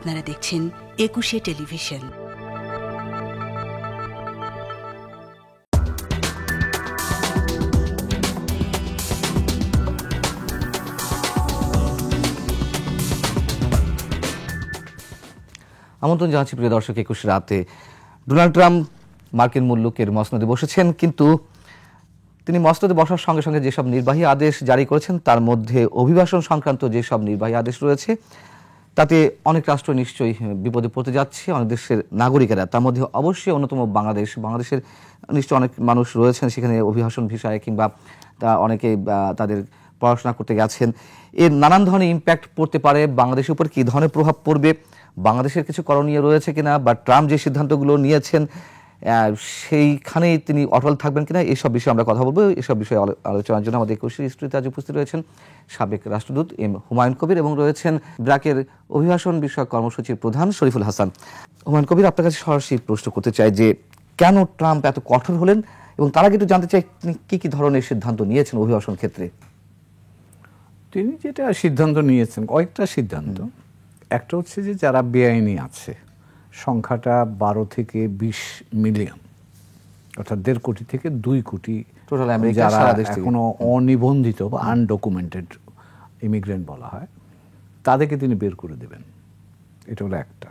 আপনারা দেখছেন একুশে টেলিভিশন। আমন্ত্রণ জানাচ্ছি প্রিয় দর্শক, 21 রাতে ডোনাল্ড ট্রাম্প মার্কিন মুলুকের মসনদে বসেছেন, কিন্তু তিনি মসনদে বসার সঙ্গে সঙ্গে যেসব নির্বাহী আদেশ জারি করেছেন তার মধ্যে অভিবাসন সংক্রান্ত যেসব নির্বাহী আদেশ রয়েছে তাতে অনেক রাষ্ট্র নিশ্চয়ই বিপদে পড়তে যাচ্ছে, অনেক দেশের নাগরিকেরা। তার মধ্যে অবশ্যই অন্যতম বাংলাদেশের নিশ্চয়ই অনেক মানুষ রয়েছেন সেখানে অভিবাসন ভিসায়, কিংবা অনেকে তাদের পড়াশোনা করতে গেছেন। এর নানান ধরনের ইম্প্যাক্ট পড়তে পারে। বাংলাদেশের উপর কী ধরনের প্রভাব পড়বে, বাংলাদেশের কিছু করণীয় রয়েছে কিনা, বা ট্রাম্প যে সিদ্ধান্তগুলো নিয়েছেন সেইখানেই তিনি অটল থাকবেন কিনা, এইসব বিষয়ে আমরা কথা বলবো। এসব বিষয়ে আলোচনার জন্য আমাদের 21 স্টুডিওতে আজ উপস্থিত রয়েছেন সাবেক রাষ্ট্রদূত হুমায়ুন কবির এবং রয়েছেন ব্র্যাকের অভিবাসন বিষয়ক কর্মসূচির প্রধান শরীফুল হাসান। হুমায়ুন কবির, আপনার কাছে সরাসরি প্রশ্ন করতে চাই যে কেন ট্রাম্প এত কঠোর হলেন, এবং তার আগে একটু জানতে চাই তিনি কী ধরনের সিদ্ধান্ত নিয়েছেন অভিবাসন ক্ষেত্রে। তিনি যেটা সিদ্ধান্ত নিয়েছেন, কয়েকটা সিদ্ধান্ত। একটা হচ্ছে যে যারা বেআইনি আছে, সংখ্যাটা 12 থেকে 20 মিলিয়ন, অর্থাৎ 1.5 কোটি থেকে 2 কোটি টোটাল আমেরিকা, যারা সারা দেশ এখনো অনিবন্ধিত বা আনডকুমেন্টেড ইমিগ্রেন্ট বলা হয়, তাদেরকে তিনি বের করে দেবেন। এটা হলো একটা।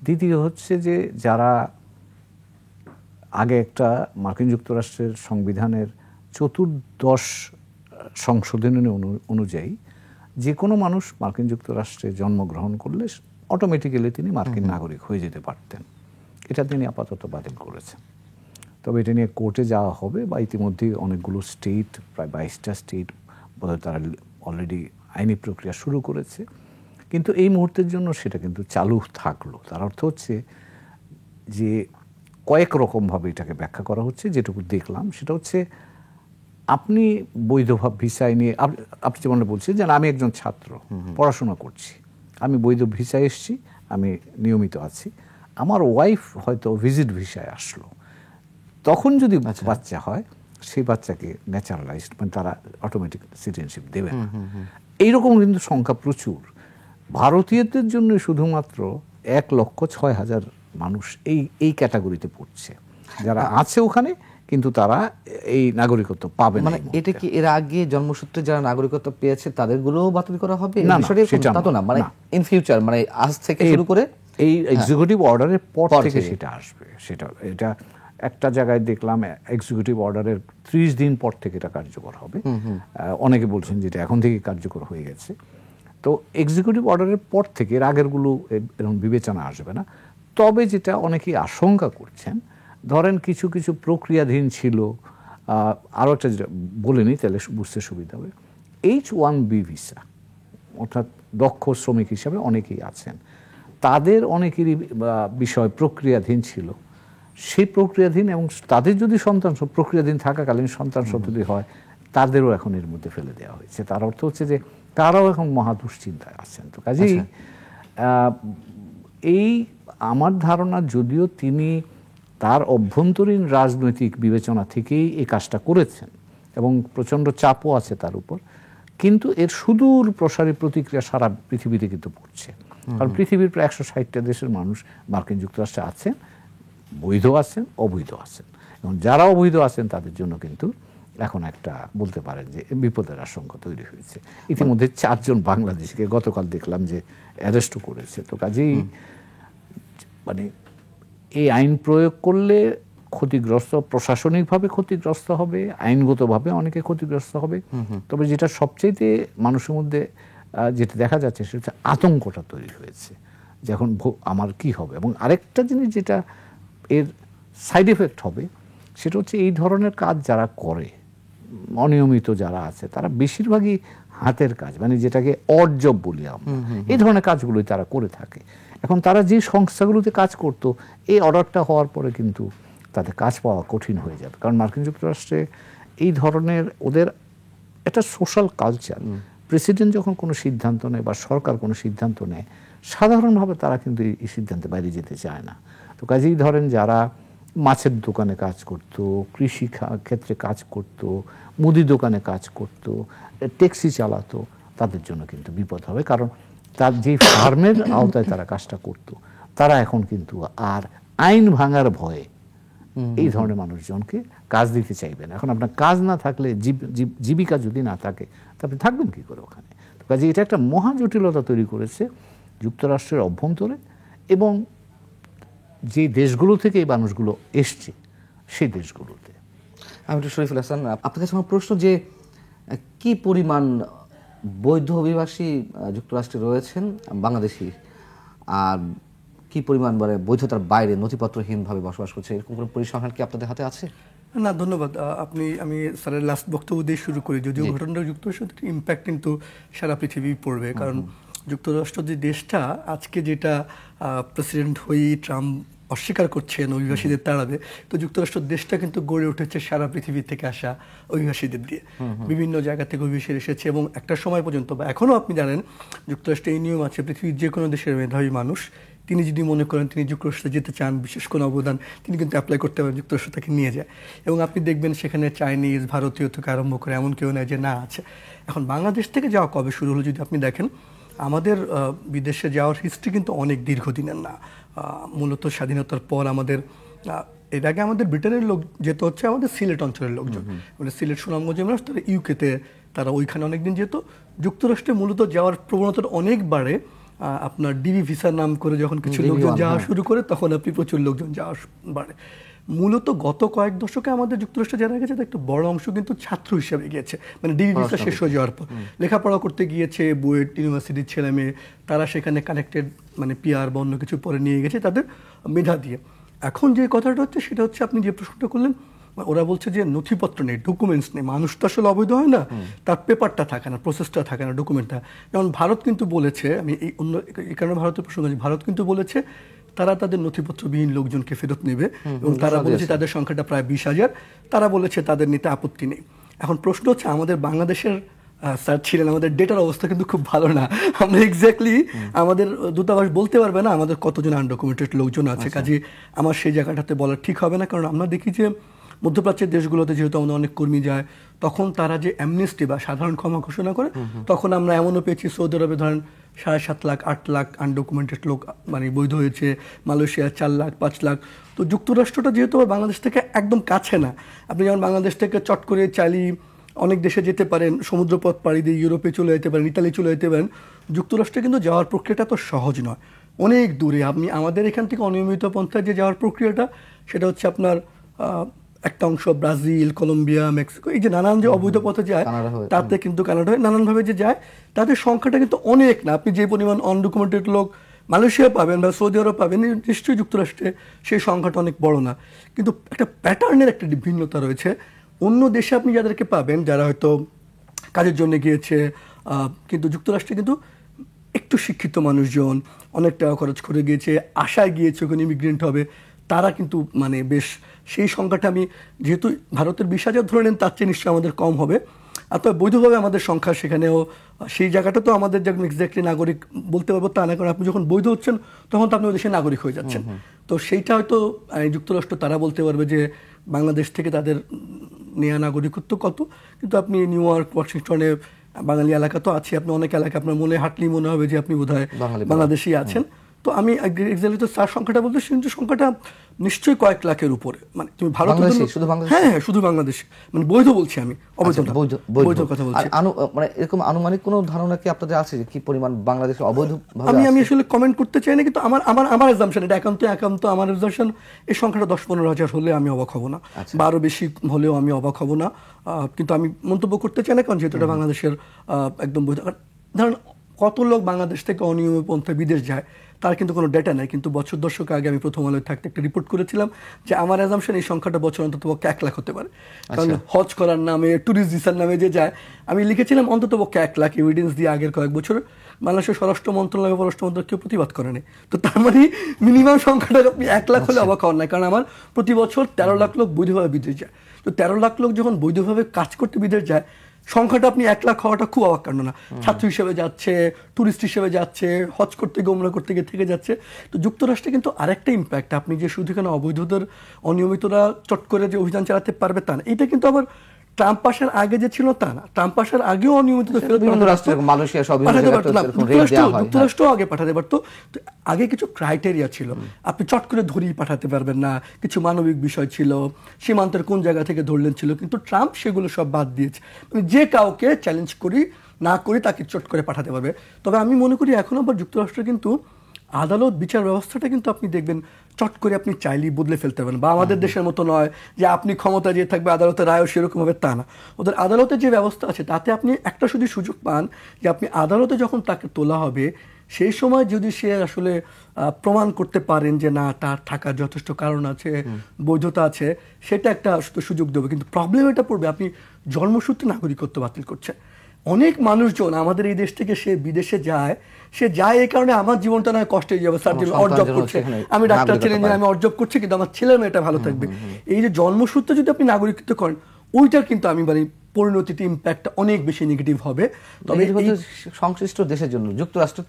দ্বিতীয় হচ্ছে যে যারা আগে একটা মার্কিন যুক্তরাষ্ট্রের সংবিধানের 14 সংশোধনী অনুযায়ী যে কোনো মানুষ মার্কিন যুক্তরাষ্ট্রে জন্মগ্রহণ করলে অটোমেটিক্যালি তিনি মার্কিন নাগরিক হয়ে যেতে পারতেন। এটা তিনি আপাতত বাতিল করেছেন। তবে এটা নিয়ে কোর্টে যাওয়া হবে, বা ইতিমধ্যেই অনেকগুলো স্টেট, প্রায় 22টা স্টেট বোধহয় তারা অলরেডি আইনি প্রক্রিয়া শুরু করেছে। কিন্তু এই মুহূর্তের জন্য সেটা কিন্তু চালু থাকলো। তার অর্থ হচ্ছে যে কয়েক রকমভাবে এটাকে ব্যাখ্যা করা হচ্ছে। যেটুকু দেখলাম সেটা হচ্ছে, আপনি বৈধভাব ভিসায় নিয়ে, আপনি যেমন বলছেন যে আমি একজন ছাত্র, পড়াশোনা করছি, আমি বৈধ ভিসায় এসেছি, আমি নিয়মিত আছি, আমার ওয়াইফ হয়তো ভিজিট ভিসায় আসলো, তখন যদি বাচ্চা হয় সেই বাচ্চাকে ন্যাচারালাইজড, মানে তারা অটোমেটিক সিটিজেনশিপ দেবে না। এইরকম কিন্তু সংখ্যা প্রচুর। ভারতীয়দের জন্য শুধুমাত্র 1,06,000 মানুষ এই ক্যাটাগরিতে পড়ছে, যারা আছে ওখানে, কিন্তু তারা এই নাগরিকত্ব পাবে না। মানে এটা কি এর আগে জন্মসূত্রে যারা নাগরিকত্ব পেয়েছে তাদেরগুলোও বাতিল করা হবে? না, সেটা তো না, মানে ইন ফিউচার, মানে আজ থেকে শুরু করে এই এক্সিকিউটিভ অর্ডারের পর থেকে সেটা আসবে। এটা একটা জায়গায় দেখলাম এক্সিকিউটিভ অর্ডারের 30 দিন পর থেকে এটা কার্যকর হবে। অনেকে বলছেন যেটা এখন থেকে কার্যকর হয়ে গেছে। তো এক্সিকিউটিভ অর্ডারের পর থেকে এর আগেরগুলো এরকম বিবেচনা আসবে না। তবে যেটা অনেকেই আশঙ্কা করছেন, ধরেন কিছু কিছু প্রক্রিয়াধীন ছিল, আরও একটা যেটা বলে নিই তাহলে বুঝতে সুবিধা হবে। H-1B ভিসা, অর্থাৎ দক্ষ শ্রমিক হিসাবে অনেকেই আছেন, তাদের অনেকেরই বিষয় প্রক্রিয়াধীন ছিল। সেই প্রক্রিয়াধীন এবং তাদের যদি প্রক্রিয়াধীন থাকাকালীন সন্তান সন্ততি হয়, তাদেরও এখন এর মধ্যে ফেলে দেওয়া হয়েছে। তার অর্থ হচ্ছে যে তারাও এখন মহা দুশ্চিন্তায় আছেন। তো কাজেই এই আমার ধারণা, যদিও তিনি তার অভ্যন্তরীণ রাজনৈতিক বিবেচনা থেকেই এই কাজটা করেছেন এবং প্রচণ্ড চাপও আছে তার উপর, কিন্তু এর সুদূর প্রসারী প্রতিক্রিয়া সারা পৃথিবীতে কিন্তু পড়ছে। কারণ পৃথিবীর প্রায় 160টা দেশের মানুষ মার্কিন যুক্তরাষ্ট্রে আছেন, বৈধ আছেন, অবৈধ আছেন, এবং যারা অবৈধ আছেন তাদের জন্য কিন্তু এখন একটা বলতে পারেন যে বিপদের আশঙ্কা তৈরি হয়েছে। ইতিমধ্যে 4 জন বাংলাদেশিকে গতকাল দেখলাম যে অ্যারেস্টও করেছে। তো কাজেই মানে এই আইন প্রয়োগ করলে ক্ষতিগ্রস্ত, প্রশাসনিকভাবে ক্ষতিগ্রস্ত হবে, আইনগতভাবে অনেকে ক্ষতিগ্রস্ত হবে। তবে যেটা সবচেয়ে মানুষের মধ্যে যেটা দেখা যাচ্ছে সেটা হচ্ছে আতঙ্কটা তৈরি হয়েছে যে এখন আমার কি হবে। এবং আরেকটা জিনিস যেটা এর সাইড এফেক্ট হবে সেটা হচ্ছে, এই ধরনের কাজ যারা করে, অনিয়মিত যারা আছে, তারা বেশিরভাগই হাতের কাজ, মানে যেটাকে অড জব বলি আমরা, এই ধরনের কাজগুলোই তারা করে থাকে। এখন তারা যে সংস্থাগুলোতে কাজ করতো, এই অর্ডারটা হওয়ার পরে কিন্তু তাদের কাজ পাওয়া কঠিন হয়ে যাবে। কারণ মার্কিন যুক্তরাষ্ট্রে এই ধরনের ওদের একটা সোশ্যাল কালচার, প্রেসিডেন্ট যখন কোনো সিদ্ধান্ত নেয় বা সরকার কোনো সিদ্ধান্ত নেয়, সাধারণভাবে তারা কিন্তু এই সিদ্ধান্তে বাইরে যেতে চায় না। তো কাজেই ধরেন যারা মাছের দোকানে কাজ করত, কৃষি ক্ষেত্রে কাজ করত, মুদি দোকানে কাজ করত, ট্যাক্সি চালাতো, তাদের জন্য কিন্তু বিপদ হবে। কারণ তার যে ফার্মের আওতায় তারা কাজটা করত, তারা এখন কিন্তু আর আইন ভাঙার ভয়ে এই ধরনের মানুষজনকে কাজ দিতে চাইবে না। এখন আপনার কাজ না থাকলে, জীবিকা যদি না থাকে, তা আপনি থাকবেন কি করে ওখানে? কাজে এটা একটা মহা জটিলতা তৈরি করেছে যুক্তরাষ্ট্রের অভ্যন্তরে, এবং যে দেশগুলো থেকে এই মানুষগুলো এসছে সেই দেশগুলোতে। আমি একটু শরীফুল হাসান, আপনার কাছে আমার প্রশ্ন যে কি পরিমাণ বৈধ অভিবাসী যুক্তরাষ্ট্রে রয়েছেন বাংলাদেশি, আর কি পরিমাণ বৈধতার বাইরে নথিপত্রহীনভাবে বসবাস করছে, এরকম কোনো পরিসংখ্যান কি আপনাদের হাতে আছে? না, ধন্যবাদ। আমি স্যারের লাস্ট বক্তব্য দিয়ে শুরু করি। যদিও ঘটনাটা যুক্তরাষ্ট্রের ইম্প্যাক্ট কিন্তু সারা পৃথিবী পড়বে, কারণ যুক্তরাষ্ট্র যে দেশটা আজকে যেটা প্রেসিডেন্ট হয়েই ট্রাম্প অস্বীকার করছেন অভিবাসীদের তাড়াবে, তো যুক্তরাষ্ট্র দেশটা কিন্তু গড়ে উঠেছে সারা পৃথিবী থেকে আসা অভিবাসীদের দিয়ে। বিভিন্ন জায়গা থেকে অভিবাসী এসেছে, এবং একটা সময় পর্যন্ত বা এখনও আপনি জানেন যুক্তরাষ্ট্রে এই নিয়ম আছে, পৃথিবীর যে কোনো দেশের মেধাবী মানুষ তিনি যদি মনে করেন তিনি যুক্তরাষ্ট্রে যেতে চান, বিশেষ কোনো অবদান, তিনি কিন্তু অ্যাপ্লাই করতে পারেন, যুক্তরাষ্ট্র তাকে নিয়ে যায়। এবং আপনি দেখবেন সেখানে চাইনিজ, ভারতীয় থেকে আরম্ভ করে এমন কেউ নেই যে না আছে। এখন বাংলাদেশ থেকে যাওয়া কবে শুরু হলো যদি আপনি দেখেন, আমাদের বিদেশে যাওয়ার হিস্ট্রি কিন্তু অনেক দীর্ঘদিনের না। মূলত স্বাধীনতার পর আমাদের এর আগে আমাদের ব্রিটেনের লোক যেত হচ্ছে আমাদের সিলেট অঞ্চলের লোকজন, মানে সিলেট, সুনামগঞ্জের মানুষ, তারা ইউকেতে তারা ওইখানে অনেকদিন যেত। যুক্তরাষ্ট্রে মূলত যাওয়ার প্রবণতাটা অনেক বাড়ে আপনার ডিবি ভিসার নাম করে যখন কিছু লোকজন যাওয়া শুরু করে, তখন আপনি প্রচুর লোকজন যাওয়া বাড়ে। মূলত গত কয়েক দশকে আমাদের যুক্তরাষ্ট্রে যারা গেছে একটা বড় অংশ কিন্তু ছাত্র হিসেবে গিয়েছে, মানে ডিবি ভিসা শেষ হয়ে যাওয়ার পর লেখাপড়া করতে গিয়েছে, বুয়েট ইউনিভার্সিটির ছেলে মেয়ে, তারা সেখানে কানেক্টেড, মানে পিআর বা অন্য কিছু পরে নিয়ে গেছে তাদের মেধা দিয়ে। এখন যে কথাটা হচ্ছে সেটা হচ্ছে আপনি যে প্রশ্নটা করলেন, ওরা বলছে যে নথিপত্র নেই, ডকুমেন্টস নেই। মানুষ তো আসলে অবৈধ হয় না, তার পেপারটা থাকে না, প্রসেসটা থাকে না, ডকুমেন্টটা। যেমন ভারত কিন্তু বলেছে, আমি এই অন্য এই কারণে ভারতের প্রসঙ্গ, ভারত কিন্তু বলেছে তারা তাদের নথিপত্রবিহীন লোকজনকে ফেরত নেবে, এবং তারা বলেছে তাদের সংখ্যাটা প্রায় 20,000, তারা বলেছে তাদের নিতে আপত্তি নেই। এখন প্রশ্ন হচ্ছে আমাদের বাংলাদেশের স্যার ছিলেন, আমাদের ডেটার অবস্থা কিন্তু খুব ভালো না। আমরা এক্স্যাক্টলি আমাদের দূতাবাস বলতে পারবে না আমাদের কতজন আনডকুমেন্টেড লোকজন আছে, কাজে আমার সেই জায়গাটাতে বলা ঠিক হবে না। কারণ আমরা দেখি যে মধ্যপ্রাচ্যের দেশগুলোতে যেহেতু আমাদের অনেক কর্মী যায়, তখন তারা যে অ্যামনেস্টি বা সাধারণ ক্ষমা ঘোষণা করে, তখন আমরা এমনও পেয়েছি সৌদি আরবে ধরেন 7.5 লাখ 8 লাখ আনডকুমেন্টেড লোক মানে বৈধ হয়েছে, মালয়েশিয়া 4 লাখ 5 লাখ। তো যুক্তরাষ্ট্রটা যেহেতু বাংলাদেশ থেকে একদম কাছে না, আপনি যেমন বাংলাদেশ থেকে চট করে চাইলে অনেক দেশে যেতে পারেন, সমুদ্রপথ পাড়ি দিয়ে ইউরোপে চলে যেতে পারেন, ইতালি চলে যেতে পারেন। যুক্তরাষ্ট্রে কিন্তু যাওয়ার প্রক্রিয়াটা তো সহজ নয়, অনেক দূরে। আপনি আমাদের এখান থেকে অনিয়মিত পন্থায় যে যাওয়ার প্রক্রিয়াটা, সেটা হচ্ছে আপনার একটা অংশ ব্রাজিল, কলম্বিয়া, মেক্সিকো, এই যে নানান যে অবৈধ পথে যায়, তাতে কিন্তু কানাডা হয়ে নানানভাবে যে যায়, তাদের সংখ্যাটা কিন্তু অনেক না। আপনি যে পরিমাণ আনডকুমেন্টেড লোক মালয়েশিয়া পাবেন বা সৌদি আরব পাবেন, নিশ্চয়ই যুক্তরাষ্ট্রে সেই সংখ্যাটা অনেক বড় না। কিন্তু একটা প্যাটার্নের একটা ভিন্নতা রয়েছে। অন্য দেশে আপনি যাদেরকে পাবেন যারা হয়তো কাজের জন্য গিয়েছে, কিন্তু যুক্তরাষ্ট্রে কিন্তু একটু শিক্ষিত মানুষজন, অনেক টাকা খরচ করে গিয়েছে, আশায় গিয়েছে ওখানে ইমিগ্রেন্ট হবে, তারা কিন্তু মানে বেশ সেই সংখ্যাটা, আমি যেহেতু ভারতের 20,000 ধরে নেন, তার চেয়ে নিশ্চয়ই আমাদের কম হবে। আর তবে বৈধভাবে আমাদের সংখ্যা সেখানেও সেই জায়গাটা তো আমাদের যখন এক্স্যাক্টলি নাগরিক বলতে পারবো তা না, কারণ আপনি যখন বৈধ হচ্ছেন তখন তো আপনি ওই দেশের নাগরিক হয়ে যাচ্ছেন। তো সেইটা হয়তো যুক্তরাষ্ট্র তারা বলতে পারবে যে বাংলাদেশ থেকে তাদের নেয়া নাগরিকত্ব কত। কিন্তু আপনি নিউ ইয়র্ক, ওয়াশিংটনে বাঙালি এলাকা তো আছে, আপনি অনেক এলাকা আপনার মনে হাঁটলেই মনে হবে যে আপনি বোধহয় বাংলাদেশি আছেন। তো আমি এক্স্যাক্টলি তো তার সংখ্যাটা বলতে, কিন্তু সংখ্যাটা নিশ্চয়ই কয়েক লাখের উপরে। মানে তুমি ভারত, হ্যাঁ শুধু বাংলাদেশ, মানে বৈধ বলছি আমি, অবৈধ কথা বলছি। মানে এরকম আনুমানিক কোনো ধারণা কি আপনাদের আছে যে কি পরিমাণ বাংলাদেশে অবৈধ? আমি আসলে কমেন্ট করতে চাই না, কিন্তু আমার এক্সাম্পশন, এটা একান্ত আমার এক্সাম্পশন, এই সংখ্যাটা 10-15 হাজার হলে আমি অবাক হব না, বা আরো বেশি হলেও আমি অবাক হব না। কিন্তু আমি মন্তব্য করতে চাই না, কারণ যেহেতু এটা বাংলাদেশের একদম বৈধ। ধরেন কত লোক বাংলাদেশ থেকে অনিয়মিত পন্থায় বিদেশ যায় তার কিন্তু কোনো ডেটা নাই, কিন্তু বছর দশক আগে আমি প্রথম আলোয় থাকতে একটা রিপোর্ট করেছিলাম যে আমার অ্যাজাম্পশন এই সংখ্যাটা বছর অন্তত 1 লাখ হতে পারে। কারণ হজ করার নামে, ট্যুরিস্ট ভিসার নামে যে যায়, আমি লিখেছিলাম অন্তত 1 লাখ এভিডেন্স দিয়ে আগের কয়েক বছর বাংলাদেশের স্বরাষ্ট্র মন্ত্রণালয়, পররাষ্ট্র মন্ত্রণালয় কেউ প্রতিবাদ করেনি। তো তার মানে মিনিমাম সংখ্যাটা আপনি 1 লাখ হলে অবাক হওয়ার নাই, কারণ আমার প্রতি বছর 13 লাখ লোক বৈধভাবে বিদেশ যায়। তো 13 লাখ লোক যখন বৈধভাবে কাজ করতে বিদেশ যায়, সংখ্যাটা আপনি 1 লাখ হওয়াটা খুব অবাক কাণ্ড না। ছাত্র হিসেবে যাচ্ছে, টুরিস্ট হিসেবে যাচ্ছে, হজ করতে গিয়ে, উমরা করতে গিয়ে থেকে যাচ্ছে। তো যুক্তরাষ্ট্রে কিন্তু আরেকটা ইম্প্যাক্ট, আপনি যে শুধু এখানে অবৈধদের, অনিয়মিতরা চট করে যে অভিযান চালাতে পারবে তা না, এটা কিন্তু আবার ট্রাম্প আসার আগে যে ছিল তা না, ট্রাম্প আসার আগেও অনিয়মিত বিভিন্ন রাষ্ট্র, মালয়েশিয়া সব যুক্তরাষ্ট্র আগে পাঠাতে পারতো। আগে কিছু ক্রাইটেরিয়া ছিল, আপনি চট করে ধরেই পাঠাতে পারবেন না, কিছু মানবিক বিষয় ছিল, সীমান্তের কোন জায়গা থেকে ধরলেন ছিল, কিন্তু ট্রাম্প সেগুলো সব বাদ দিয়েছে। যে কাউকে চ্যালেঞ্জ করি না করি তাকে চট করে পাঠাতে পারবে। তবে আমি মনে করি এখন আবার যুক্তরাষ্ট্র কিন্তু আদালত বিচার ব্যবস্থাটা কিন্তু আপনি দেখবেন চট করে আপনি চাইলেই বদলে ফেলতে পারেন, বা আমাদের দেশের মতো নয় যে আপনি ক্ষমতা যে থাকবে আদালতের রায়ও সেরকম হবে, তা না। ওদের আদালতের যে ব্যবস্থা আছে তাতে আপনি একটা শুধু সুযোগ পান যে আপনি আদালতে যখন তাকে তোলা হবে সেই সময় যদি সে আসলে প্রমাণ করতে পারেন যে না তার থাকার যথেষ্ট কারণ আছে, বৈধতা আছে, সেটা একটা সুযোগ দেবে। কিন্তু প্রবলেম এটা পড়বে আপনি জন্মসূত্রে নাগরিকত্ব বাতিল করছেন। অনেক মানুষজন আমাদের এই দেশ থেকে সে বিদেশে যায়, সে যায় এই কারণে আমার জীবনটা নয় কষ্ট হয়ে যাবে, স্যার অর্জব করছে, আমি ডাক্তার ছিলেন আমি অর্জব করছি কিন্তু আমার ছেলে মেয়েটা ভালো থাকবে। এই যে জন্মসূত্রে যদি আপনি নাগরিকত্ব করেন ওইটার কিন্তু আমি বলি পরিণতিতে ইম্প্যাক্টটা অনেক বেশি নেগেটিভ হবে। তবে সংশ্লিষ্ট দেশের জন্য যুক্তরাষ্ট্র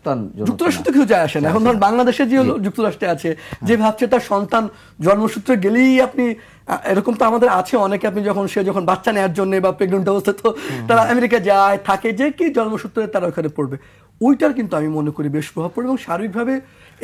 তো কেউ যায় আসে না। এখন ধরুন বাংলাদেশে যে যুক্তরাষ্ট্রে আছে যে ভাবছে তার সন্তান জন্মসূত্রে গেলেই আপনি, এরকম তো আমাদের আছে অনেকে, আপনি সে যখন বাচ্চা নেওয়ার জন্য বা প্রেগনেন্ট অবস্থা তো তারা আমেরিকা যায় থাকে, যে কি জন্মসূত্রে তারা ওখানে পড়বে, ওইটার কিন্তু আমি মনে করি বেশ প্রভাব পড়বে। এবং সার্বিকভাবে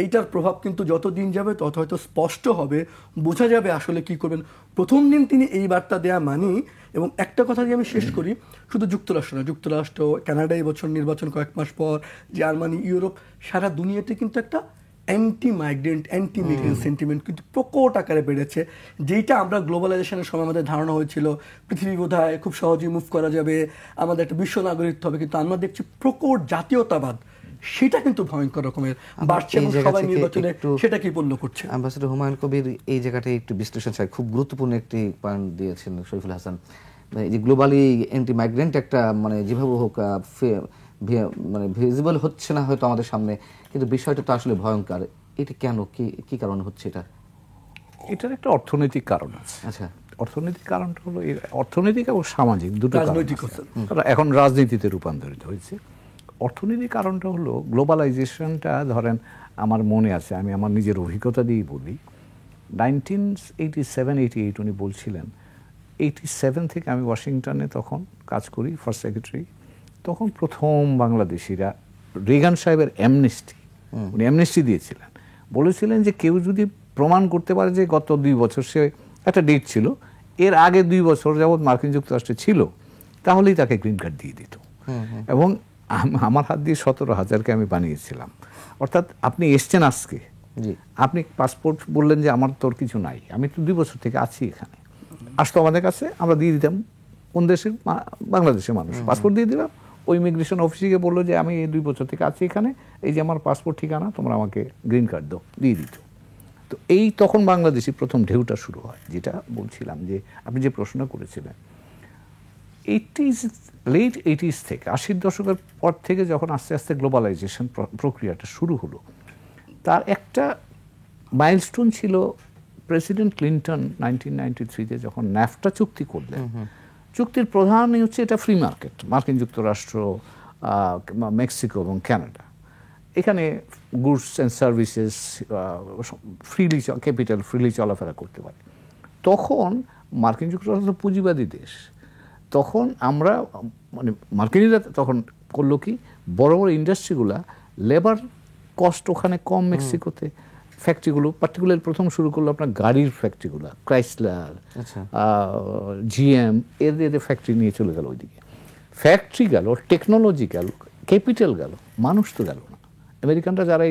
এইটার প্রভাব কিন্তু যত দিন যাবে তত হয়তো স্পষ্ট হবে, বোঝা যাবে আসলে কি করবেন। প্রথম দিন তিনি এই বার্তা দেয়া মানি। এবং একটা কথা দিয়ে আমি শেষ করি, শুধু যুক্তরাষ্ট্র না, যুক্তরাষ্ট্র, কানাডা এই বছর নির্বাচন কয়েক মাস পর, জার্মানি, ইউরোপ, সারা দুনিয়াতে কিন্তু একটা অ্যান্টি মাইগ্রেন্ট অ্যান্টি মিগ্রেন্ট সেন্টিমেন্ট কিন্তু প্রকট আকারে বেড়েছে। যেটা আমরা গ্লোবালাইজেশনের সময় আমাদের ধারণা হয়েছিল পৃথিবী বোধহয় খুব সহজেই মুভ করা যাবে, আমাদের একটা বিশ্ব নাগরিকত্ব হবে, কিন্তু আমরা দেখছি প্রকট জাতীয়তাবাদ সেটা কিন্তু ভয়ঙ্কর রকমের বাড়ছে এবং সবাই নির্বাচনে সেটা কি পণ্য করছে। অ্যাম্বাসেডর হুমায়ুন কবির এই জায়গাটায় একটু বিশ্লেষণ চাই, খুব গুরুত্বপূর্ণ একটি পয়েন্ট দিয়েছেন শরীফুল হাসান। এই যে গ্লোবালি অ্যান্টি মাইগ্রেন্ট একটা যেভাবে হোক ভিজিবল হচ্ছে না হয়তো আমাদের সামনে, কিন্তু বিষয়টা তো আসলে ভয়ঙ্কর। এটা কেন, কি কারণে হচ্ছে এটা? এটার একটা অর্থনৈতিক কারণ আছে। আচ্ছা, অর্থনৈতিক কারণটা হলো অর্থনৈতিক এবং সামাজিক দুটো রাজনৈতিক, এখন রাজনীতিতে রূপান্তরিত হয়েছে। অর্থনৈতিক কারণটা হলো গ্লোবালাইজেশনটা, ধরেন আমার মনে আছে, আমি আমার নিজের অভিজ্ঞতা দিয়েই বলি, 1987-88 উনি বলছিলেন, 87 থেকে আমি ওয়াশিংটনে তখন কাজ করি ফার্স্ট সেক্রেটারি, তখন প্রথম বাংলাদেশিরা রেগান সাহেবের অ্যামনেস্টি, উনি অ্যামনেস্টি দিয়েছিলেন, বলেছিলেন যে কেউ যদি প্রমাণ করতে পারে যে গত 2 বছর, সে একটা ডেট ছিল, এর আগে 2 বছর যাবৎ মার্কিন যুক্তরাষ্ট্রে ছিল, তাহলেই তাকে গ্রিন কার্ড দিয়ে দিত। এবং আমার হাত দিয়ে 17,000কে আমি বানিয়েছিলাম। অর্থাৎ আপনি এসছেন আজকে, আপনি পাসপোর্ট বললেন যে আমার তোর কিছু নাই, আমি তো 2 বছর থেকে আছি এখানে, আসতো আমাদের কাছে, আমরা দিয়ে দিতাম, কোন দেশের, বাংলাদেশের মানুষ, পাসপোর্ট দিয়ে দিলাম, ওই ইমিগ্রেশন অফিসে বললো যে আমি এই 2 বছর থেকে আছি এখানে, এই যে আমার পাসপোর্ট ঠিকানা, তোমরা আমাকে গ্রিন কার্ড দাও, দিয়ে দিত। তো এই তখন বাংলাদেশি প্রথম ঢেউটা শুরু হয়, যেটা বলছিলাম যে আপনি যে প্রশ্ন করেছিলেন, লেট 80s থেকে 80-র দশকের পর থেকে যখন আস্তে আস্তে গ্লোবালাইজেশন প্রক্রিয়াটা শুরু হলো, তার একটা মাইলস্টোন ছিল প্রেসিডেন্ট ক্লিন্টন 1993-তে যখন ন্যাফটা চুক্তি করলেন। চুক্তির প্রধানই হচ্ছে এটা ফ্রি মার্কেট, মার্কিন যুক্তরাষ্ট্র, মেক্সিকো এবং কানাডা, এখানে goods and services freely, capital freely চলাফেরা করতে পারে। তখন মার্কিন যুক্তরাষ্ট্র পুঁজিবাদী দেশ, তখন আমরা মার্কিনিরা তখন করলো কি, বড় বড় ইন্ডাস্ট্রিগুলা লেবার কস্ট ওখানে কম, মেক্সিকোতে ফ্যাক্টরিগুলো পার্টিকুলার প্রথম শুরু করলো আপনার গাড়ির ফ্যাক্টরিগুলো, ক্রাইসলার, জিএম, এদের ফ্যাক্টরি নিয়ে চলে গেল ওইদিকে। ফ্যাক্টরি গেল, টেকনোলজি গেল, ক্যাপিটাল গেল, মানুষ তো গেল না। আমেরিকানরা যারা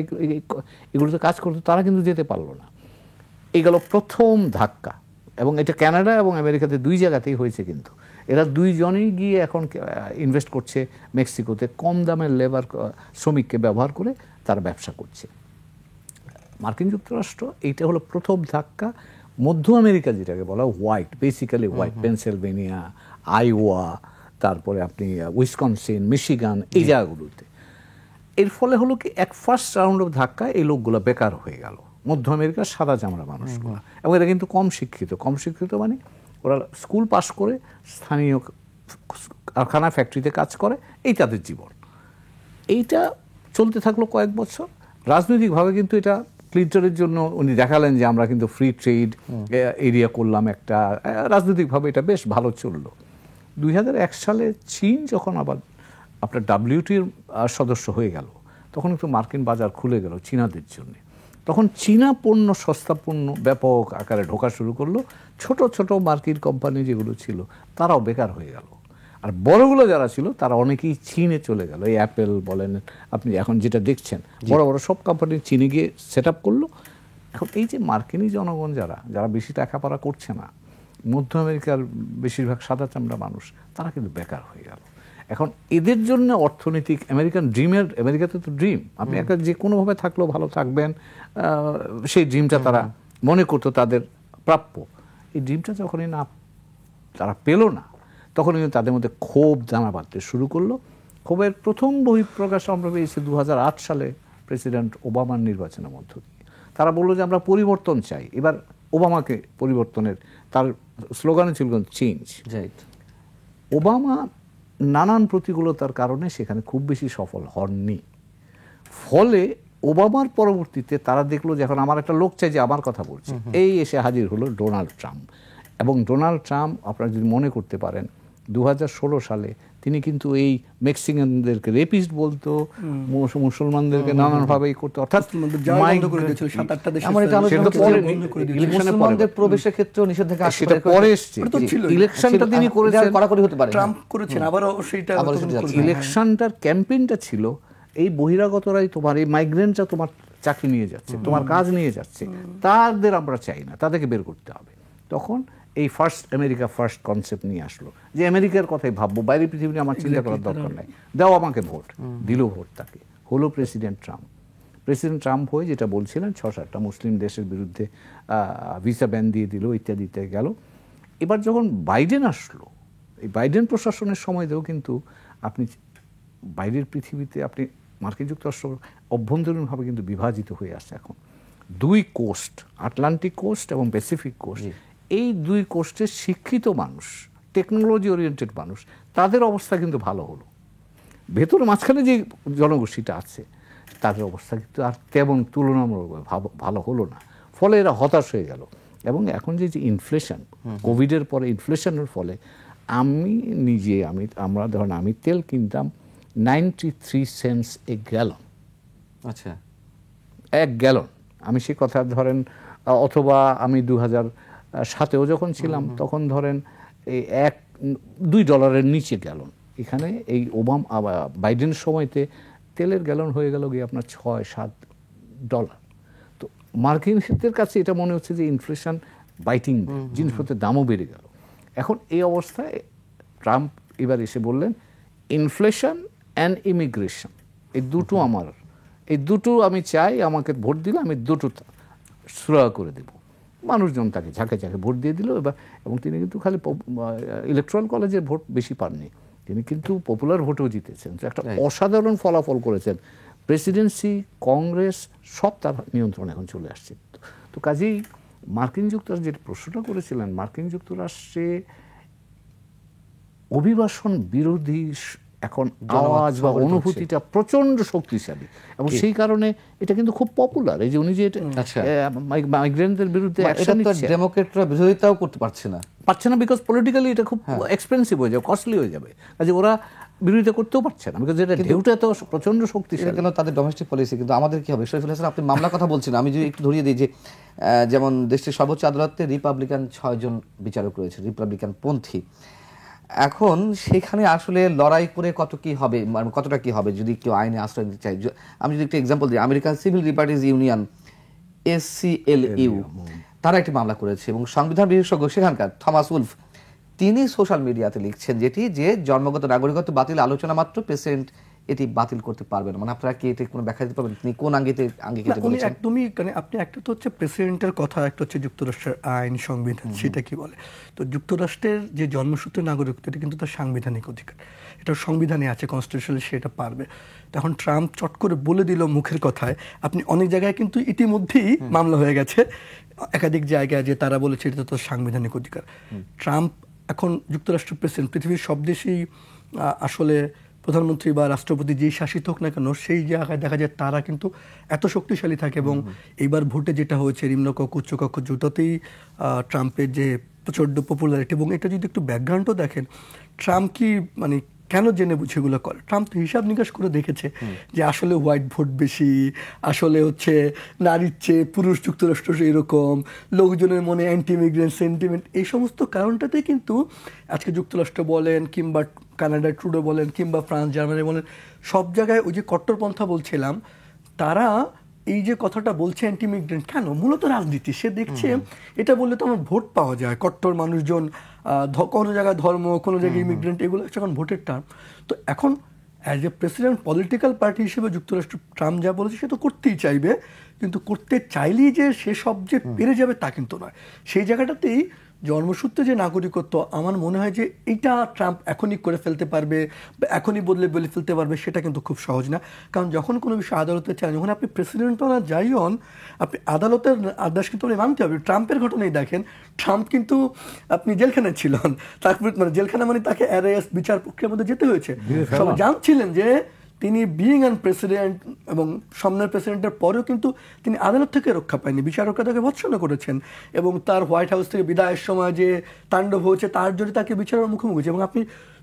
এগুলোতে কাজ করতো তারা কিন্তু যেতে পারলো না। এই গেল প্রথম ধাক্কা। এবং এটা কানাডা এবং আমেরিকাতে 2 জায়গাতেই হয়েছে, কিন্তু এরা 2 জনেই গিয়ে এখন ইনভেস্ট করছে মেক্সিকোতে, কম দামের লেবার শ্রমিককে ব্যবহার করে তারা ব্যবসা করছে। মার্কিন যুক্তরাষ্ট্র এইটা হলো প্রথম ধাক্কা। মধ্য আমেরিকা যেটাকে বলা হোয়াইট, বেসিক্যালি হোয়াইট, পেনসিলভেনিয়া, আইওয়া, তারপরে আপনি উইসকনসিন, মিশিগান, এই জায়গাগুলোতে। এর ফলে হলো কি, এক ফার্স্ট রাউন্ড অফ ধাক্কা এই লোকগুলো বেকার হয়ে গেল, মধ্য আমেরিকার সাদা চামড়া মানুষগুলো। এবং এরা কিন্তু কম শিক্ষিত মানে ওরা স্কুল পাশ করে স্থানীয় কারখানা, ফ্যাক্টরিতে কাজ করে, এই তাদের জীবন। এইটা চলতে থাকলো কয়েক বছর। রাজনৈতিকভাবে কিন্তু এটা ক্লিন্টনের জন্য উনি দেখালেন যে আমরা কিন্তু ফ্রি ট্রেড এরিয়া করলাম একটা, রাজনৈতিকভাবে এটা বেশ ভালো চললো। 2001 সালে চীন যখন আবার আপনার WTOর সদস্য হয়ে গেল, তখন একটু মার্কিন বাজার খুলে গেল চীনাদের জন্য। তখন চীনা পণ্য, সস্তা পণ্য ব্যাপক আকারে ঢোকা শুরু করলো। ছোট ছোট মার্কিন কোম্পানি যেগুলো ছিল তারাও বেকার হয়ে গেল, আর বড়গুলো যারা ছিল তারা অনেকেই চীনে চলে গেল। এই অ্যাপেল বলেন, আপনি এখন যেটা দেখছেন বড় বড় সব কোম্পানি চীনে গিয়ে সেট আপ করলো। এখন এই যে মার্কিনী জনগণ যারা বেশি লেখাপড়া করছে না, মধ্য আমেরিকার বেশিরভাগ সাদা চামড়া মানুষ, তারা কিন্তু বেকার হয়ে গেল। এখন এদের জন্য অর্থনৈতিক আমেরিকান ড্রিমের, আমেরিকাতে তো ড্রিম, আপনি একটা যে কোনোভাবে থাকলেও ভালো থাকবেন, সেই ড্রিমটা তারা মনে করতো তাদের প্রাপ্য। এই ড্রিমটা যখনই না তারা পেল না, তখন কিন্তু তাদের মধ্যে ক্ষোভ দানা বাঁধতে শুরু করলো। ক্ষোভের প্রথম বহিঃপ্রকাশ আমরা পেয়েছি 2008 সালে প্রেসিডেন্ট ওবামার নির্বাচনের মধ্য দিয়ে। তারা বললো যে আমরা পরিবর্তন চাই। এবার ওবামাকে পরিবর্তনের, তার স্লোগানে ছিল চেঞ্জ। ওবামা নানান প্রতিকূলতার কারণে সেখানে খুব বেশি সফল হননি। ফলে ওবামার পরবর্তীতে তারা দেখলো যে এখন আমার একটা লোক চাই যে আমার কথা বলছে। এই এসে হাজির হলো ডোনাল্ড ট্রাম্প। এবং ডোনাল্ড ট্রাম্প, আপনারা যদি মনে করতে পারেন, 2016 সালে তিনি কিন্তু এই মেক্সিকানদেরকে রেপিস্ট বলতো, মুসলমানদেরকে নানানভাবে করতো, অর্থাৎ মুসলমানদের প্রবেশের ক্ষেত্রে নিষেধাজ্ঞা সেটা পরে এসছে। ইলেকশনটা তিনি করেছেন, ট্রাম্প করেছেন, আবারও সেইটা ইলেকশনটার ক্যাম্পেইনটা ছিল এই বহিরাগতরাই তোমার, এই মাইগ্রেন্টরা তোমার চাকরি নিয়ে যাচ্ছে, তোমার কাজ নিয়ে যাচ্ছে, তাদের আমরা চাই না, তাদেরকে বের করতে হবে। তখন এই আমেরিকা ফার্স্ট কনসেপ্ট নিয়ে আসলো যে আমেরিকার কথাই ভাববো, বাইরে পৃথিবী নিয়ে আমার চিন্তা করার দরকার নাই, দাও আমাকে ভোট। দিল ভোট তাকে, হলো প্রেসিডেন্ট ট্রাম্প। প্রেসিডেন্ট ট্রাম্প হয়ে যেটা বলছিলেন 6-7টা মুসলিম দেশের বিরুদ্ধে ভিসা ব্যান দিয়ে দিল, ইত্যাদিতে গেল। এবার যখন বাইডেন আসলো, এই বাইডেন প্রশাসনের সময়তেও কিন্তু আপনি বাইরের পৃথিবীতে আপনি মার্কিন যুক্তরাষ্ট্র অভ্যন্তরীণভাবে কিন্তু বিভাজিত হয়ে আসছে এখন। দুই কোস্ট, আটলান্টিক কোস্ট এবং প্যাসিফিক কোস্ট, এই দুই কোস্টের শিক্ষিত মানুষ, টেকনোলজি ওরিয়েন্টেড মানুষ, তাদের অবস্থা কিন্তু ভালো হলো। ভেতর মাঝখানে যে জনগোষ্ঠীটা আছে তাদের অবস্থা কিন্তু আর তেমন তুলনামূলকভাবে ভালো হলো না। ফলে এরা হতাশ হয়ে গেল। এবং এখন যে ইনফ্লেশন, কোভিডের পরে ইনফ্লেশনের ফলে আমরা ধরেন আমি তেল কিনতাম 93 সেন্টস এ গ্যালন। আচ্ছা, 1 গ্যালন। আমি সে কথা ধরেন, অথবা আমি 2007-এও যখন ছিলাম তখন ধরেন এই $2 নিচে গ্যালন। এখানে এই বাইডেনের সময়তে তেলের গ্যালন হয়ে গেল গিয়ে আপনার $6-7। তো মার্কিনদের কাছে এটা মনে হচ্ছে যে ইনফ্লেশন বাইটিং, জিনিসপত্রের দামও বেড়ে গেল। এখন এই অবস্থায় ট্রাম্প এবার এসে বললেন ইনফ্লেশন অ্যান্ড ইমিগ্রেশন, এই দুটো আমি চাই, আমাকে ভোট দিলে আমি দুটো সুরাহা করে দেব। মানুষজন তাকে ঝাঁকে ঝাঁকে ভোট দিয়ে দিল। এবং তিনি কিন্তু খালি ইলেকট্রাল কলেজের ভোট বেশি পাননি, তিনি কিন্তু পপুলার ভোটেও জিতেছেন। একটা অসাধারণ ফলাফল করেছেন। প্রেসিডেন্সি, কংগ্রেস সব তার নিয়ন্ত্রণ এখন চলে আসছে। তো কাজেই মার্কিন যুক্তরাষ্ট্র যে প্রশ্নটা করেছিলেন, মার্কিন যুক্তরাষ্ট্রে অভিবাসন বিরোধী এখন আওয়াজ বা অনুভূতিটা প্রচন্ড শক্তিশালী, এবং সেই কারণে এটা কিন্তু খুব পপুলার। এই যে উনি যে মাইগ্রেন্টদের বিরুদ্ধে অ্যাকশন নিচ্ছে, ডেমোক্রেটরা বিরোধিতাও করতে পারছে না, বিকজ পলিটিক্যালি এটা খুব এক্সপেন্সিভ হয়ে যাবে, কস্টলি হয়ে যাবে। কাজে ওরা বিরোধিতা করতেও পারছে না, বিকজ এটা ঢেউটা তো প্রচন্ড শক্তিশালী। কেন তাদের ডোমেস্টিক পলিসি। কিন্তু আমাদের কি হবে? শরীফুল হাসান, আপনি মামলার কথা বলছেন, আমি যদি একটু ধরিয়ে দিই যে যেমন দেশটির সর্বোচ্চ আদালতে রিপাবলিকান 6 জন বিচারক রয়েছে, রিপাবলিকান পন্থী। এখন সেখানে আসলে লড়াই করে কতটা কি হবে যদি কেউ আইনে আশ্রয় দিতে চাই। আমি যদি একটা এক্সাম্পল দিই, American civil liberties union ACLU তারা একটি মামলা করেছে, এবং সংবিধান বিশেষজ্ঞ সেখানকার থমাস উলফ তিনি সোশ্যাল মিডিয়াতে লিখছেন যে জন্মগত নাগরিকত্ব বাতিল আলোচনা মাত্র, প্রেসিডেন্ট এটি বাতিল করতে পারবেন। মানে আপনারা কি এটা কোনো ব্যাখ্যা দিতে পারবেন তিনি কোন আঙ্গিকে বলেছেন? একদমই, মানে আপনি একটা তো হচ্ছে প্রেসিডেন্টের কথা, একটা হচ্ছে যুক্তরাষ্ট্রের আইন সংবিধান, সেটা কি বলে। তো যুক্তরাষ্ট্রের যে জন্মসূত্রে নাগরিকত্ব, এটা কিন্তু তার সাংবিধানিক অধিকার, এটা সংবিধানে আছে, কনস্টিটিউশনালি সেটা পারবে। তখন ট্রাম্প চট করে বলে দিল মুখের কথায়, আপনি অনেক জায়গায় কিন্তু ইতিমধ্যেই মামলা হয়ে গেছে একাধিক জায়গায়, যে তারা বলেছে এটা তো সাংবিধানিক অধিকার। ট্রাম্প এখন যুক্তরাষ্ট্রের প্রেসিডেন্ট, পৃথিবীর সব দেশেই আসলে প্রধানমন্ত্রী বা রাষ্ট্রপতি যেই শাসিত হোক না কেন, সেই জায়গায় দেখা যায় তারা কিন্তু এত শক্তিশালী থাকে। এবং এইবার ভোটে যেটা হয়েছে, নিম্নকক্ষ উচ্চকক্ষ দুটোতেই ট্রাম্পের যে প্রচণ্ড পপুলারিটি, এবং এটা যদি একটু ব্যাকগ্রাউন্ডও দেখেন, ট্রাম্প কি মানে কেন জেনে বুঝে এগুলো করে? ট্রাম্প তো হিসাব নিকাশ করে দেখেছে যে আসলে হোয়াইট ভোট বেশি, আসলে হচ্ছে নারীর চেয়ে পুরুষ যুক্তরাষ্ট্র এরকম, লোকজনের মনে অ্যান্টি ইমিগ্রেন্ট সেন্টিমেন্ট, এই সমস্ত কারণটাতে কিন্তু আজকে যুক্তরাষ্ট্র বলেন কিংবা কানাডা ট্রুডো বলেন কিংবা ফ্রান্স জার্মানি বলেন, সব জায়গায় ওই যে কট্টরপন্থা বলছিলাম, তারা এই যে কথাটা বলছে অ্যান্টি ইমিগ্রেন্ট, কেন? মূলত রাজনীতি। সে দেখছে এটা বললে তো আমার ভোট পাওয়া যায়, কট্টর মানুষজন, কোনো জায়গায় ধর্ম, কোনো জায়গায় ইমিগ্রেন্ট, এগুলো এখন ভোটের টার্ম। তো এখন as a president political party হিসেবে যুক্তরাষ্ট্র ট্রাম্প যা বলেছে সে তো করতেই চাইবে, কিন্তু করতে চাইলেই যে সে সব যে পেরে যাবে তা কিন্তু নয়। সেই জায়গাটাতেই জন্মসূত্রে যে নাগরিকত্ব, আমার মনে হয় যে এইটা ট্রাম্প এখনই করে ফেলতে পারবে বা এখনই বলে ফেলতে পারবে, সেটা কিন্তু খুব সহজ না। কারণ যখন কোনো বিষয় আদালতে চান, যখন আপনি প্রেসিডেন্ট হন আর যাই হন, আপনি আদালতের আদেশ কিন্তু আপনি মানতে হবে। ট্রাম্পের ঘটনাই দেখেন, ট্রাম্প কিন্তু আপনি জেলখানায় ছিলেন, তারপরে মানে জেলখানা মানে তাকে অ্যারেস্ট, বিচার প্রক্রিয়ার মধ্যে যেতে হয়েছে। সবাই জানছিলেন যে তিনি বিইং অ্যান প্রেসিডেন্ট, এবং সামনের প্রেসিডেন্টের পরেও কিন্তু তিনি আদালত থেকে রক্ষা পায়নি, বিচারকরা তাকে ভৎসনা করেছেন, এবং তার হোয়াইট হাউস থেকে বিদায়ের সময় যে তাণ্ডব হয়েছে তার জন্য তাকে বিচারের মুখোমুখি হয়েছে। এবং আপনি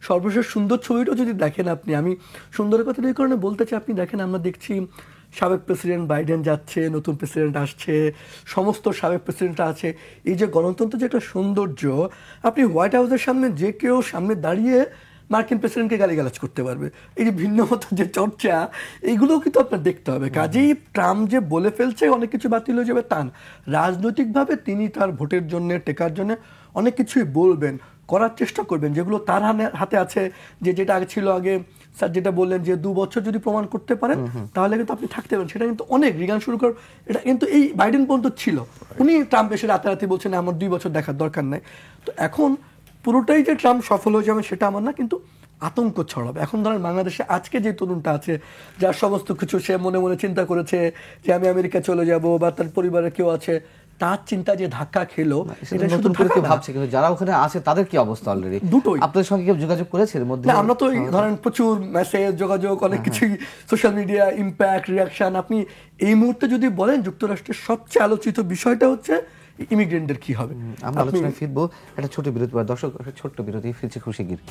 সর্বশেষ সুন্দর ছবিটাও যদি দেখেন, আমি সুন্দরের কথা এই কারণে বলতে চাই, আপনি দেখেন আমরা দেখছি সাবেক প্রেসিডেন্ট বাইডেন যাচ্ছে, নতুন প্রেসিডেন্ট আসছে, সমস্ত সাবেক প্রেসিডেন্টরা আছে। এই যে গণতন্ত্রের যে একটা সৌন্দর্য, আপনি হোয়াইট হাউসের সামনে যে কেউ সামনে দাঁড়িয়ে মার্কিন প্রেসিডেন্টকে গালিগালাজ করতে পারবে। এই যে ভিন্নমত যে চর্চা, এইগুলোও কিন্তু আপনার দেখতে হবে। কাজেই ট্রাম্প যে বলে ফেলছে অনেক কিছু বাতিল হয়ে যাবে তা না, রাজনৈতিকভাবে তিনি তার ভোটের জন্য, টেকার জন্য অনেক কিছুই বলবেন, করার চেষ্টা করবেন, যেগুলো তার হাতে আছে। যেটা আগে ছিল, আগে স্যার যেটা বললেন যে 2 বছর যদি প্রমাণ করতে পারেন তাহলে কিন্তু আপনি থাকতে পারেন, সেটা কিন্তু অনেক রিগান শুরু কর। এটা কিন্তু এই বাইডেন পর্যন্ত ছিল, উনি ট্রাম্প এসে রাতারাতি বলছেন আমার 2 বছর দেখার দরকার নাই। তো এখন পুরোটাই যে ট্রাম্প সফল হয়ে যাবে সেটা আমার না, কিন্তু আতঙ্ক ছড়াবে। এখন ধরেন বাংলাদেশে আজকে যে তরুণটা আছে, যার সমস্ত কিছু সে মনে মনে চিন্তা করেছে যে আমি আমেরিকা চলে যাব, বা তার পরিবারে কেউ আছে, তার চিন্তা যে ধাক্কা খেলো, এটা নতুন করে কেউ ভাবছে, কিন্তু যারা ওখানে আছে তাদের কি অবস্থা? অলরেডি দুটোই। আপনাদের সঙ্গে কেউ যোগাযোগ করেছে এর মধ্যে? আমরা তো ধরেন প্রচুর মেসেজ, যোগাযোগ, অনেক কিছুই, সোশ্যাল মিডিয়া, ইম্প্যাক্ট, রিয়াকশন। আপনি এই মুহূর্তে যদি বলেন যুক্তরাষ্ট্রের সবচেয়ে আলোচিত বিষয়টা হচ্ছে ইমিগ্রেন্টদের কি হবে। আমরা আলোচনায় ফিরবো, একটা ছোট বিরতি। দর্শক, ছোট্ট বিরতি, ফিরছে খুশিগির।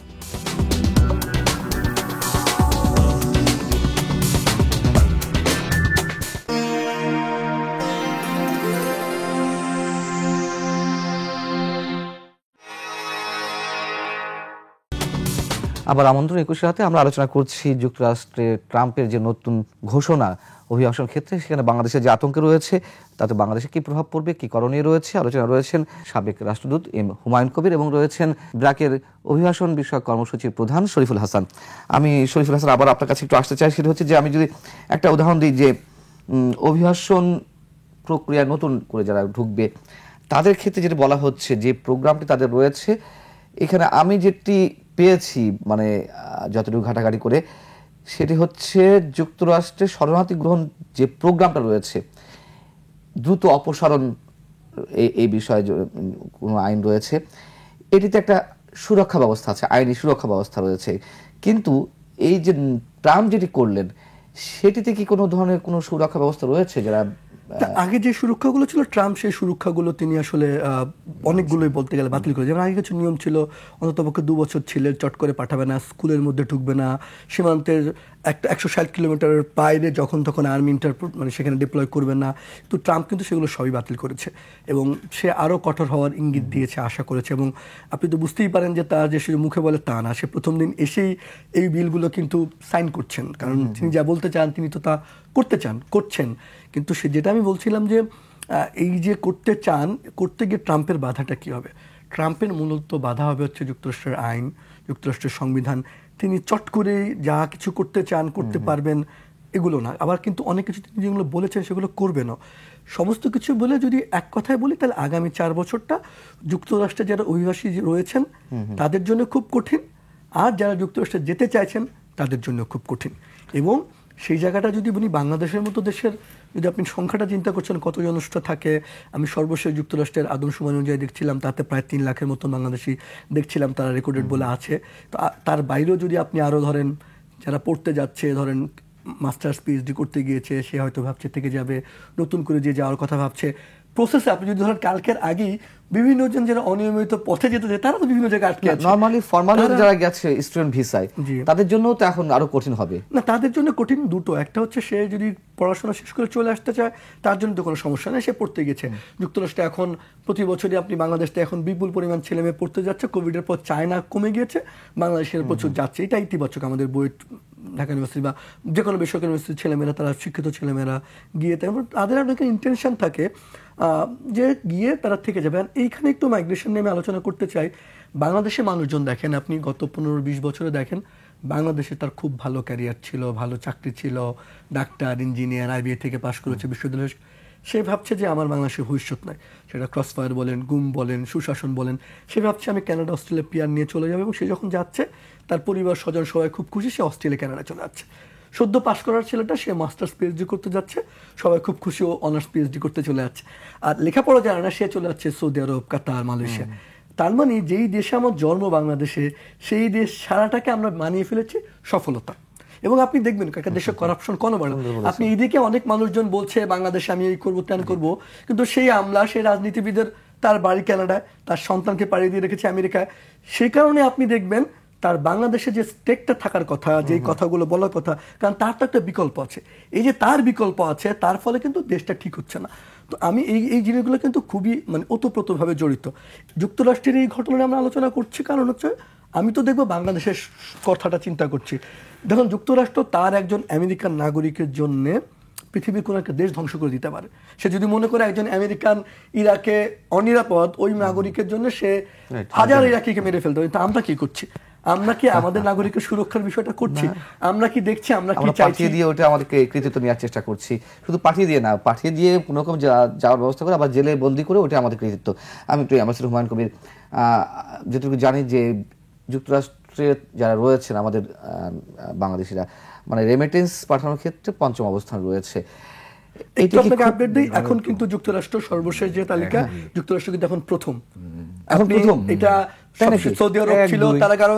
আবার আমন্ত্রণ 21 রাতে আমরা আলোচনা করছি যুক্তরাষ্ট্রে ট্রাম্পের যে নতুন ঘোষণা অভিবাসন ক্ষেত্রে, সেখানে বাংলাদেশে যে আতঙ্ক রয়েছে তাতে বাংলাদেশে কি প্রভাব পড়বে, কি করণীয় রয়েছে। আলোচনা রয়েছেন সাবেক রাষ্ট্রদূত এম হুমায়ুন কবির এবং রয়েছেন ব্র্যাকের অভিবাসন বিষয়ক কর্মসূচির প্রধান শরীফুল হাসান। আমি শরীফুল হাসান আবার আপনার কাছে একটু আসতে চাই। সেটা হচ্ছে যে আমি যদি একটা উদাহরণ দিই, যে অভিবাসন প্রক্রিয়া নতুন করে যারা ঢুকবে তাদের ক্ষেত্রে যেটা বলা হচ্ছে, যে প্রোগ্রামটি তাদের রয়েছে, এখানে আমি যেটি পেয়েছি মানে যতটুকু ঘাটাঘাটি করে, সেটি হচ্ছে যুক্তরাষ্ট্রের শরণার্থী গ্রহণ যে প্রোগ্রামটা রয়েছে, দ্রুত অপসারণ এই বিষয়ে কোনো আইন রয়েছে, এটিতে একটা সুরক্ষা ব্যবস্থা আছে, আইনি সুরক্ষা ব্যবস্থা রয়েছে। কিন্তু এই যে ট্রাম্প যেটি করলেন, সেটিতে কি কোনো ধরনের কোনো সুরক্ষা ব্যবস্থা রয়েছে? যারা আগে যে সুরক্ষাগুলো ছিল, ট্রাম্প সেই সুরক্ষাগুলো তিনি আসলে অনেকগুলোই বলতে গেলে বাতিল করে। যেমন আগে কিছু নিয়ম ছিল, অন্ততপক্ষে 2 বছর ছিল, চট করে পাঠাবে না, স্কুলের মধ্যে ঢুকবে না, সীমান্তের 160 কিলোমিটারের বাইরে যখন তখন আর্মি মানে সেখানে ডিপ্লয় করবে না। তো ট্রাম্প কিন্তু সেগুলো সবই বাতিল করেছে, এবং সে আরও কঠোর হওয়ার ইঙ্গিত দিয়েছে, আশা করেছে। এবং আপনি তো বুঝতেই পারেন যে তার যে সে মুখে বলে তা না, সে প্রথম দিন এসেই এই বিলগুলো কিন্তু সাইন করছেন, কারণ তিনি যা বলতে চান তিনি তো তা করছেন। কিন্তু সে যেটা আমি বলছিলাম যে এই যে করতে চান, করতে গিয়ে ট্রাম্পের বাধাটা কি হবে? ট্রাম্পের মূলত বাধা হবে হচ্ছে যুক্তরাষ্ট্রের আইন, যুক্তরাষ্ট্রের সংবিধান। তিনি চট করে যা কিছু করতে চান করতে পারবেন এগুলো না, আবার কিন্তু অনেক কিছু তিনি যেগুলো বলেছেন সেগুলো করবেনও। সমস্ত কিছু বলে যদি এক কথায় বলি, তাহলে আগামী 4 বছরটা যুক্তরাষ্ট্রে যারা অভিবাসী রয়েছেন তাদের জন্য খুব কঠিন, আর যারা যুক্তরাষ্ট্রে যেতে চাইছেন তাদের জন্য খুব কঠিন। এবং সেই জায়গাটা যদি উনি বাংলাদেশের মতো দেশের, যদি আপনি সংখ্যাটা চিন্তা করছেন কত জনসংখ্যা থাকে, আমি সর্বশেষ যুক্তরাষ্ট্রের আদমশুমারি অনুযায়ী দেখছিলাম, তাতে প্রায় 3 লাখের মতো বাংলাদেশি দেখছিলাম, তারা রেকর্ডেড বলে আছে। তো তার বাইরেও যদি আপনি আরও ধরেন যারা পড়তে যাচ্ছে, ধরেন মাস্টার্স পিএইচডি করতে গিয়েছে, সে হয়তো ভাবছে থেকে যাবে, নতুন করে যে যাওয়ার কথা ভাবছে, প্রসেসে আপনি যদি ধরেন কালকের আগেই বিভিন্ন জন যারা অনিয়মিত পথে যেতে যায় তারা তো বিভিন্ন জায়গায় আটকে আছে। নরমালি ফরমালি যারা গেছে স্টুডেন্ট ভিসায়, জি। তাদের জন্য তো এখন আরো কঠিন হবে। না, তাদের জন্য কঠিন দুটো, একটা হচ্ছে সে যদি পড়াশোনা শেষ করে চলে আসতে চায় তার জন্য তো কোনো সমস্যা নেই, সে পড়তে গেছে। যুক্তরাষ্ট্রে এখন প্রতি বছরই আপনি বাংলাদেশটা এখন বিপুল পরিমাণ ছেলে মেয়ে পড়তে যাচ্ছে, কোভিডের পর চায়না কমে গিয়েছে, বাংলাদেশের প্রচুর যাচ্ছে, এটা ইতিবাচক। আমাদের বুয়েট, ঢাকা ইউনিভার্সিটি বা যে কোনো বেসরকারি ইউনিভার্সিটির ছেলেমেয়েরা, তারা শিক্ষিত ছেলেমেয়েরা গিয়ে, তাদের একটা ইন্টেনশন থাকে যে গিয়ে তারা থেকে যাবে। এইখানে একটু মাইগ্রেশন নিয়ে আমি আলোচনা করতে চাই। বাংলাদেশের মানুষজন দেখেন, আপনি গত 15-20 বছরে দেখেন, বাংলাদেশে তার খুব ভালো ক্যারিয়ার ছিল, ভালো চাকরি ছিল, ডাক্তার, ইঞ্জিনিয়ার, আইবিএ থেকে পাশ করেছে, বিশ্ববিদ্যালয়, সে ভাবছে যে আমার বাংলাদেশের ভবিষ্যৎ নাই, সেটা ক্রসফায়ার বলেন, গুম বলেন, সুশাসন বলেন, সে ভাবছে আমি কানাডা, অস্ট্রেলিয়া পিআর নিয়ে চলে যাবে। এবং সে যখন যাচ্ছে, তার পরিবার স্বজন সবাই খুব খুশি, সে অস্ট্রেলিয়া কানাডা চলে যাচ্ছে। সদ্য পাশ করার ছেলেটা, সে মাস্টার্স পিএইচডি করতে যাচ্ছে, সবাই খুব খুশি, ও অনার্স পিএইচডি করতে চলে যাচ্ছে। আর লেখাপড়া জানে না, সে চলে যাচ্ছে সৌদি আরব, কাতার, মালয়েশিয়া। তার মানে যেই দেশে আমার জন্ম বাংলাদেশে, সেই দেশ সারাটাকে আমরা মানিয়ে ফেলেছি সফলতা। এবং আপনি দেখবেন একটা দেশে করাপশন কোনো বাড়ে, আপনি এইদিকে অনেক মানুষজন বলছে বাংলাদেশে আমি এই করবো তেন করবো, কিন্তু সেই আমলা, সেই রাজনীতিবিদের, তার বাড়ি কানাডায়, তার সন্তানকে পাড়িয়ে দিয়ে রেখেছে আমেরিকায়। সেই কারণে আপনি দেখবেন তার বাংলাদেশে যে স্টেকটা থাকার কথা, যে কথাগুলো বলার কথা, কারণ তার তো একটা বিকল্প আছে। এই যে তার বিকল্প আছে, তার ফলে কিন্তু দেশটা ঠিক হচ্ছে না। তো আমি এই জিনিসগুলো কিন্তু খুবই ওতপ্রোতভাবে জড়িত। যুক্তরাষ্ট্রের এই ঘটনাটা আমরা আলোচনা করছি কারণ হচ্ছে, আমি তো দেখবো বাংলাদেশের কথাটা চিন্তা করছি। দেখুন, যুক্তরাষ্ট্র তার একজন আমেরিকান নাগরিকের জন্য পৃথিবীর কোনো একটা দেশ ধ্বংস করে দিতে পারে। সে যদি মনে করে একজন আমেরিকান ইরাকে অনিরাপদ, ওই নাগরিকের জন্য সে হাজার ইরাকিকে মেরে ফেলতে পারে। তা আমরা কি করছি? আমরা কি আমাদের নাগরিকের সুরক্ষার বিষয়টা করছি? আমরা কি দেখছি? আমরা কি চাইছি? পাঠিয়ে দিয়ে ওটা আমাদেরকে কৃতিত্ব নেওয়ার চেষ্টা করছি। শুধু পাঠিয়ে দিয়ে না, পাঠিয়ে দিয়ে কোনো রকম যাওয়ার ব্যবস্থা করে আবার জেলে বন্দি করে, ওটা আমাদের কৃতিত্ব। আমি একটু অ্যাম্বাসেডর হুমায়ুন কবির, যেটুকু জানি যে যুক্তরাষ্ট্রে যারা রয়েছেন আমাদের বাংলাদেশিরা, রেমিটেন্স পাঠানোর ক্ষেত্রে পঞ্চম অবস্থান রয়েছে। আপডেট দিই, এখন কিন্তু যুক্তরাষ্ট্র সর্বশেষ যে তালিকা, যুক্তরাষ্ট্র কিন্তু এখন প্রথম। এটা সৌদি আরব ছিল, তারা কারণ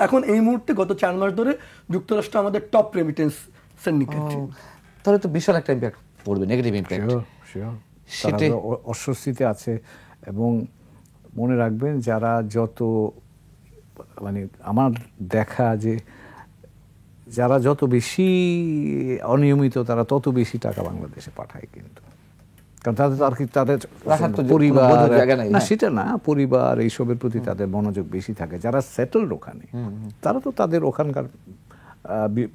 এখন এই মুহূর্তে গত 4 মাস ধরে যুক্তরাষ্ট্র আমাদের টপ রেমিটেন্স সিন্ডিকেট। তাহলে তো বিশাল একটা ইম্প্যাক্ট পড়বে, নেগেটিভ ইম্প্যাক্ট। সেটা অস্বস্তিতে আছে। এবং মনে রাখবেন, যারা যত আমার দেখা যে যারা যত বেশি অনিয়মিত, তারা তত বেশি টাকা বাংলাদেশে পাঠায়। কিন্তু কারণ তাদের পরিবার না, সেটা না, পরিবার এইসবের প্রতি তাদের মনোযোগ বেশি থাকে। যারা সেটেলড ওখানে, তারা তো তাদের ওখানকার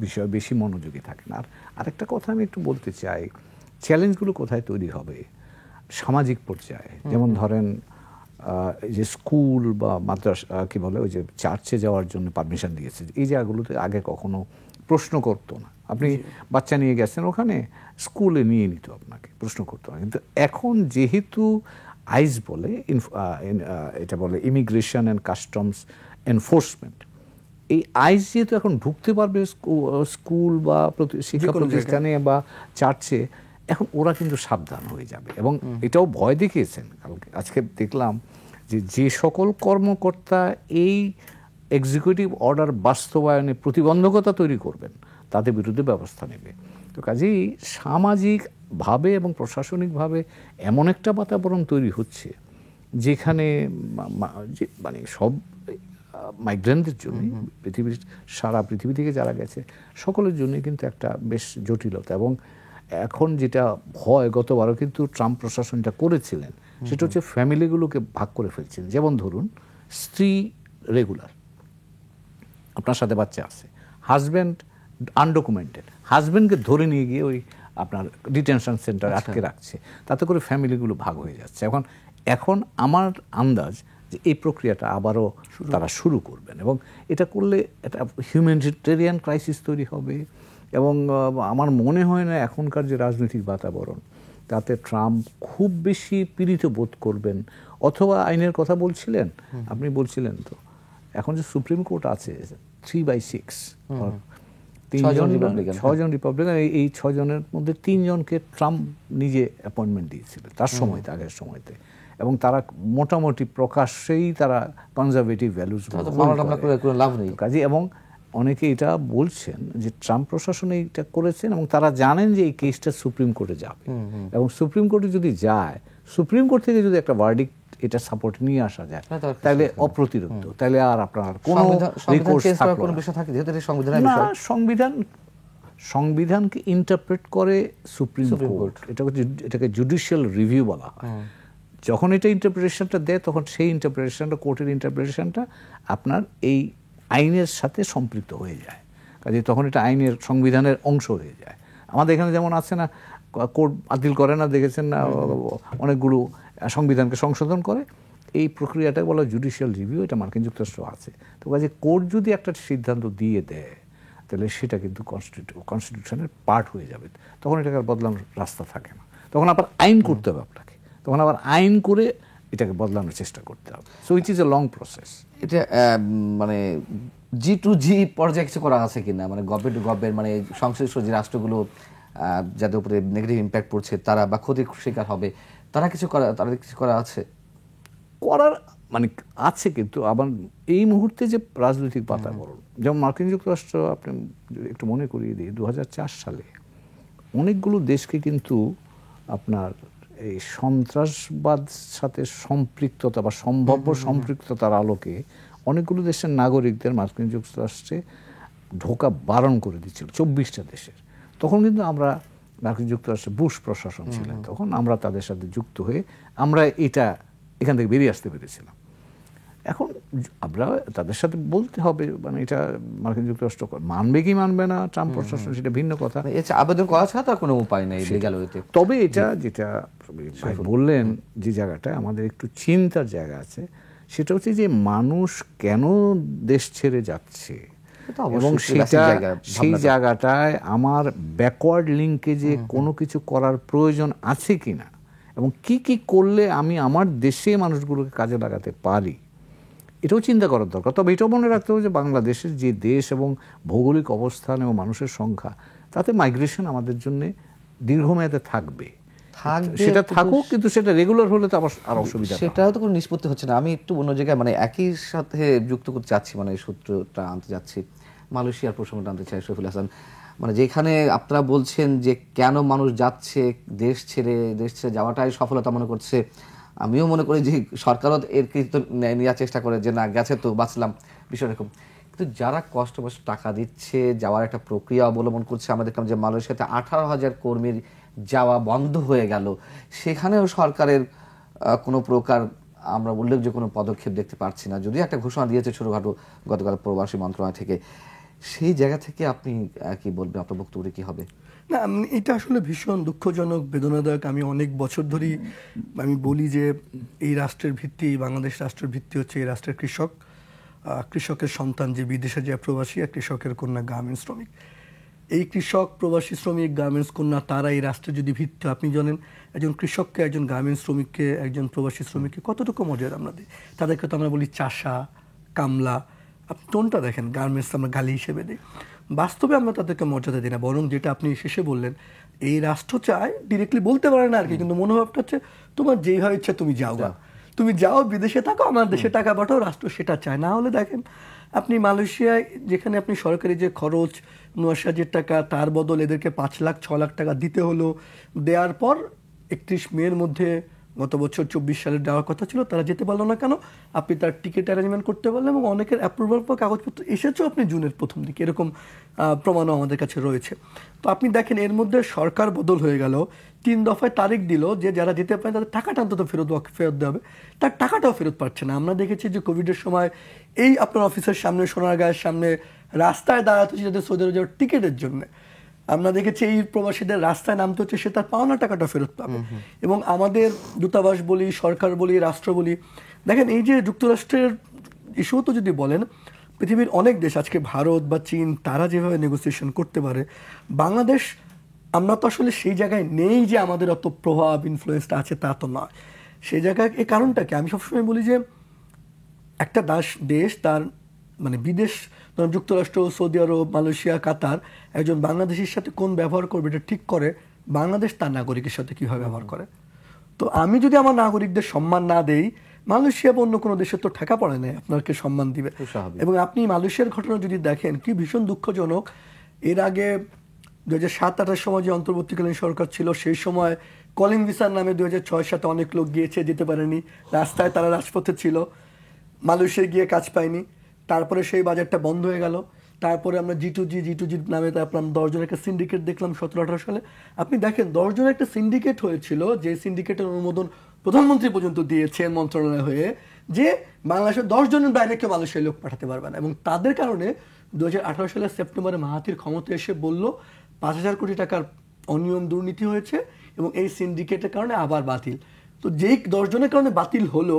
বিষয়ে বেশি মনোযোগী থাকে না। আর আরেকটা কথা আমি একটু বলতে চাই, চ্যালেঞ্জগুলো কোথায় তৈরি হবে? সামাজিক পর্যায়ে। যেমন ধরেন, যে স্কুল বা মাদ্রাসা, কি বলে, ওই যে চার্চে যাওয়ার জন্য পারমিশন দিয়েছে, এই জায়গাগুলোতে আগে কখনো প্রশ্ন করতো না। আপনি বাচ্চা নিয়ে গেছেন ওখানে, স্কুলে নিয়ে নিত, আপনাকে প্রশ্ন করতো না। কিন্তু এখন যেহেতু আইস বলে, এটা বলে ইমিগ্রেশন অ্যান্ড কাস্টমস এনফোর্সমেন্ট, এই আইস যেহেতু এখন ঢুকতে পারবে স্কুল বা শিক্ষা প্রতিষ্ঠানে বা চার্চে, এখন ওরা কিন্তু সাবধান হয়ে যাবে। এবং এটাও ভয় দেখিয়েছেন। আজকে দেখলাম যে সকল কর্মকর্তা এই এক্সিকিউটিভ অর্ডার বাস্তবায়নে প্রতিবন্ধকতা তৈরি করবেন, তাদের বিরুদ্ধে ব্যবস্থা নেবে। তো কাজেই সামাজিকভাবে এবং প্রশাসনিকভাবে এমন একটা বাতাবরণ তৈরি হচ্ছে, যেখানে সব মাইগ্রেন্টদের জন্য, সারা পৃথিবী থেকে যারা গেছে সকলের জন্য কিন্তু একটা বেশ জটিলতা। এবং এখন যেটা ভয়, গতবারও কিন্তু ট্রাম্প প্রশাসনটা করেছিলেন, সেটা হচ্ছে ফ্যামিলিগুলোকে ভাগ করে ফেলছেন। যেমন ধরুন, স্ত্রী রেগুলার, আপনার সাথে বাচ্চা আছে, হাজব্যান্ড আনডকুমেন্টেড, হাজব্যান্ডকে ধরে নিয়ে গিয়ে ওই আপনার ডিটেনশন সেন্টারে আটকে রাখছে, তাতে করে ফ্যামিলিগুলো ভাগ হয়ে যাচ্ছে। এখন আমার আন্দাজ যে এই প্রক্রিয়াটা আবারও তারা শুরু করবেন, এবং এটা করলে একটা হিউম্যানিটেরিয়ান ক্রাইসিস তৈরি হবে। এবং আমার মনে হয় না এখনকার যে রাজনৈতিক বাতাবরণ, তাতে ট্রাম্প খুব বেশি পীড়িত বোধ করবেন। অথবা আইনের কথা বলছিলেন, আপনি বলছিলেন তো, এখন যে সুপ্রিম কোর্ট আছে 3/6, 6জন রিপাবলিকান, এই 6 জনের মধ্যে 3 জনকে ট্রাম্প নিজে অ্যাপয়েন্টমেন্ট দিয়েছিলেন তার সময়তে, আগের সময়তে। এবং তারা মোটামুটি প্রকাশ্যেই তারা কনজারভেটিভ ভ্যালুজ লাভ নেই কাজে। এবং অনেকে এটা বলছেন যে ট্রাম্প প্রশাসন এইটা করেছেন এবং তারা জানেন যে এই কেসটা সুপ্রিম কোর্টে যাবে, এবং সুপ্রিম কোর্টে যদি যায়, সুপ্রিম কোর্ট থেকে যদি একটা ভার্ডিক্ট এটা সাপোর্ট নিয়ে আসা যায়, তাহলে অপ্রতিরোধ, তাহলে আর আপনার কোনো রিকোর্স থাকবে কোনো বিষয় থাকে যেহেতু এটা সংবিধানের না। বিষয়। সংবিধানকে ইন্টারপ্রেট করে সুপ্রিম কোর্ট, এটাকে জুডিশিয়াল রিভিউ বলা হয়। যখন এটা ইন্টারপ্রিটেশনটা দেয়, তখন সেই ইন্টারপ্রিটেশনটা, কোর্টের ইন্টারপ্রিটেশনটা আপনার এই আইনের সাথে সম্পৃক্ত হয়ে যায়, কাজে তখন এটা আইনের, সংবিধানের অংশ হয়ে যায়। আমাদের এখানে যেমন আছে না, কোর্ট বাতিল করে না, দেখেছেন না, অনেকগুলো সংবিধানকে সংশোধন করে, এই প্রক্রিয়াটা বলা জুডিশিয়াল রিভিউ, এটা মার্কিন যুক্তরাষ্ট্র আছে। তো কাজে কোর্ট যদি একটা সিদ্ধান্ত দিয়ে দেয়, তাহলে সেটা কিন্তু কনস্টিটিউশনের পার্ট হয়ে যাবে, তখন এটাকে আর বদলানোর রাস্তা থাকে না, তখন আবার আইন করতে হবে আপনাকে, তখন আবার আইন করে এটাকে বদলানোর চেষ্টা করতে হবে। So it is a long process. এটা মানে G2G পর্যায়ে কিছু করা আছে কিনা, মানে গভর্নমেন্ট টু গভর্নমেন্ট, মানে সংশ্লিষ্ট যে রাষ্ট্রগুলো যাদের উপরে নেগেটিভ ইম্প্যাক্ট পড়ছে তারা বা ক্ষতির শিকার হবে, তাদের কিছু করা আছে করার মানে আছে, কিন্তু আবার এই মুহূর্তে যে রাজনৈতিক বাতাবরণ, যেমন মার্কিন যুক্তরাষ্ট্র, আপনি একটু মনে করিয়ে দিই, 2004 সালে অনেকগুলো দেশকে কিন্তু আপনার এই সন্ত্রাসবাদ সাথে সম্পৃক্ততা বা সম্ভাব্য সম্পৃক্ততার আলোকে অনেকগুলো দেশের নাগরিকদের মার্কিন যুক্তরাষ্ট্রে ঢোকা বারণ করে দিচ্ছিল, 24টা দেশের। তখন কিন্তু আমরা, মার্কিন যুক্তরাষ্ট্রে বুশ প্রশাসন ছিলেন তখন, আমরা তাদের সাথে যুক্ত হয়ে আমরা এখান থেকে বেরিয়ে আসতে পেরেছিলাম। এখন আমরা তাদের সাথে বলতে হবে, মানে এটা মার্কিন যুক্তরাষ্ট্র মানবে কি মানবে না ট্রাম্প প্রশাসন, সেটা ভিন্ন কথা। আবেদন করা ছাড়া তার কোনো উপায় নেই লিগ্যাল ওয়েতে। তবে এটা যেটা বললেন, যে জায়গাটা আমাদের একটু চিন্তার জায়গা আছে, সেটা হচ্ছে যে মানুষ কেন দেশ ছেড়ে যাচ্ছে, এবং সেই জায়গাটায় আমার ব্যাকওয়ার্ড লিঙ্কেজে কোনো কিছু করার প্রয়োজন আছে কিনা, এবং কি কি করলে আমি আমার দেশে মানুষগুলোকে কাজে লাগাতে পারি, এটাও চিন্তা করার দরকার। তবে এটাও মনে রাখতে হবে যে বাংলাদেশের যে দেশ এবং ভৌগোলিক অবস্থান এবং মানুষের সংখ্যা, তাতে মাইগ্রেশন আমাদের জন্য দীর্ঘমেয়াদে থাকবে, সেটা থাকুক, কিন্তু সেটা রেগুলার হলে তো আবার আর অসুবিধা, সেটাও তো কোনো নিষ্পত্তি হচ্ছে না। আমি একটু অন্য জায়গায়, মানে একই সাথে যুক্ত করতে চাচ্ছি, মানে এই সূত্রটা আনতে যাচ্ছি, মালয়েশিয়ার প্রসঙ্গটা আনতে চাই সৈফুল হাসান। মানে যেখানে আপনারা বলছেন যে কেন মানুষ যাচ্ছে, দেশ ছেড়ে যাওয়াটাই সফলতা মনে করছে, আমিও মনে করি যে সরকারও এর কৃতিত্ব নেওয়ার চেষ্টা করে যে না গেছে তো বাঁচলাম, বিষয় এরকম। কিন্তু যারা কষ্ট টাকা দিচ্ছে, যাওয়ার একটা প্রক্রিয়া অবলম্বন করছে, আমরা দেখলাম যে মালয়েশিয়াতে 18,000 কর্মীর যাওয়া বন্ধ হয়ে গেল, সেখানেও সরকারের কোনো প্রকার আমরা উল্লেখযোগ্য কোনো পদক্ষেপ দেখতে পাচ্ছি না, যদিও একটা ঘোষণা দিয়েছে ছোটখাটো গতকাল প্রবাসী মন্ত্রণালয় থেকে। সেই জায়গা থেকে আপনি কি বলবেন, আপনার বক্তব্য কি হবে? না, এটা আসলে ভীষণ দুঃখজনক, বেদনাদায়ক। আমি অনেক বছর ধরেই আমি বলি যে এই রাষ্ট্রের ভিত্তি, বাংলাদেশ রাষ্ট্রের ভিত্তি হচ্ছে এই রাষ্ট্রের কৃষক, কৃষকের সন্তান যে বিদেশে যায় প্রবাসী, আর কৃষকের কন্যা গার্মেন্টস শ্রমিক। এই কৃষক, প্রবাসী শ্রমিক, গার্মেন্টস কন্যা, তারা এই রাষ্ট্রের যদি ভিত্তি, আপনি জানেন একজন কৃষককে, একজন গার্মেন্টস শ্রমিককে, একজন প্রবাসী শ্রমিককে কতটুকু মর্যাদা আমরা দিই। তাদেরকে তো আমরা বলি চাষা, কামলা, আপনি টোনটা দেখেন, গার্মেন্টস আমরা গালি হিসেবে দিই, বাস্তবে আমরা তাদেরকে মর্যাদা দিই না। বরং যেটা আপনি শেষে বললেন, এই রাষ্ট্র চায়, ডিরেক্টলি বলতে পারে না আর কি, কিন্তু মনোভাবটা হচ্ছে তোমার যেইভাবে ইচ্ছা তুমি যাও, তুমি যাও, বিদেশে থাকো, আমার দেশে টাকা পাঠাও, রাষ্ট্র সেটা চায় না। হলে দেখেন আপনি মালয়েশিয়ায়, যেখানে আপনি সরকারি যে খরচ 79,000 টাকা, তার বদল এদেরকে 5 লাখ 6 লাখ টাকা দিতে হলো। দেওয়ার পর 31 মের মধ্যে গত বছর 24 সালে যাওয়ার কথা ছিল, তারা যেতে পারলো না কেন? আপনি তার টিকিট অ্যারেঞ্জমেন্ট করতে পারলেন, এবং অনেকের অ্যাপ্রুভাল পর কাগজপত্র এসেছেও আপনি জুনের প্রথম দিকে, এরকম প্রমাণও আমাদের কাছে রয়েছে। তো আপনি দেখেন এর মধ্যে সরকার বদল হয়ে গেল, 3 দফায় তারিখ দিল যে যারা যেতে পারেন তাদের টাকাটা অন্তত ফেরত দেওয়া হবে, তার টাকাটাও ফেরত পাচ্ছে না। আমরা দেখেছি যে কোভিডের সময় এই আপনার অফিসের সামনে, সোনারগাঁয়ের সামনে রাস্তায় দাঁড়াতে হচ্ছে যাদের সৌদি আরব যাওয়ার টিকিটের জন্য। আমরা দেখেছি এই প্রবাসীদের রাস্তায় নামতে হচ্ছে, সে তার পাওনা টাকাটা ফেরত পাবে। এবং আমাদের দূতাবাস বলি, সরকার বলি, রাষ্ট্র বলি, দেখেন এই যে যুক্তরাষ্ট্রের ইস্যু তো যদি বলেন, পৃথিবীর অনেক দেশ, আজকে ভারত বা চীন, তারা যেভাবে নেগোসিয়েশন করতে পারে, বাংলাদেশ, আমরা তো আসলে সেই জায়গায় নেই যে আমাদের অত প্রভাব, ইনফ্লুয়েন্সটা আছে, তা তো নয়। সেই জায়গায় এই কারণটা কি? আমি সবসময় বলি যে একটা দেশ তার মানে বিদেশ, যুক্তরাষ্ট্র, সৌদি আরব, মালয়েশিয়া, কাতার, একজন বাংলাদেশের সাথে কোন ব্যবহার করবে এটা ঠিক করে বাংলাদেশ তার নাগরিকের সাথে কীভাবে ব্যবহার করে। তো আমি যদি আমার নাগরিকদের সম্মান না দেই, মালয়েশিয়া বা অন্য কোনো দেশের তো ঠেকা পড়ে নাই আপনাকে সম্মান দিবে। স্বাভাবিক। এবং আপনি মালয়েশিয়ার ঘটনা যদি দেখেন কি ভীষণ দুঃখজনক, এর আগে 2007-2008 সময় যে অন্তর্বর্তীকালীন সরকার ছিল সেই সময় কলিং ভিসার নামে 2006-07 অনেক লোক গিয়েছে, যেতে পারেনি, রাস্তায় তারা রাজপথে ছিল, মালয়েশিয়ায় গিয়ে কাজ পায়নি, তারপরে সেই বাজারটা বন্ধ হয়ে গেল। তারপরে আমরা G2G নামে তারপর আমরা 10 জনের একটা সিন্ডিকেট দেখলাম 17-18 সালে। আপনি দেখেন 10 জনের একটা সিন্ডিকেট হয়েছিল, যে সিন্ডিকেটের অনুমোদন প্রধানমন্ত্রী পর্যন্ত দিয়েছেন মন্ত্রণালয় হয়ে, যে বাংলাদেশের 10 জনের বাইরে কেউ মালয়েশিয়ায় লোক পাঠাতে পারবে না। এবং তাদের কারণে 2018 সালের সেপ্টেম্বরে মাহাথির ক্ষমতা এসে বলল 5,000 কোটি টাকার অনিয়ম দুর্নীতি হয়েছে এবং এই সিন্ডিকেটের কারণে আবার বাতিল। তো যেই 10 জনের কারণে বাতিল হলো,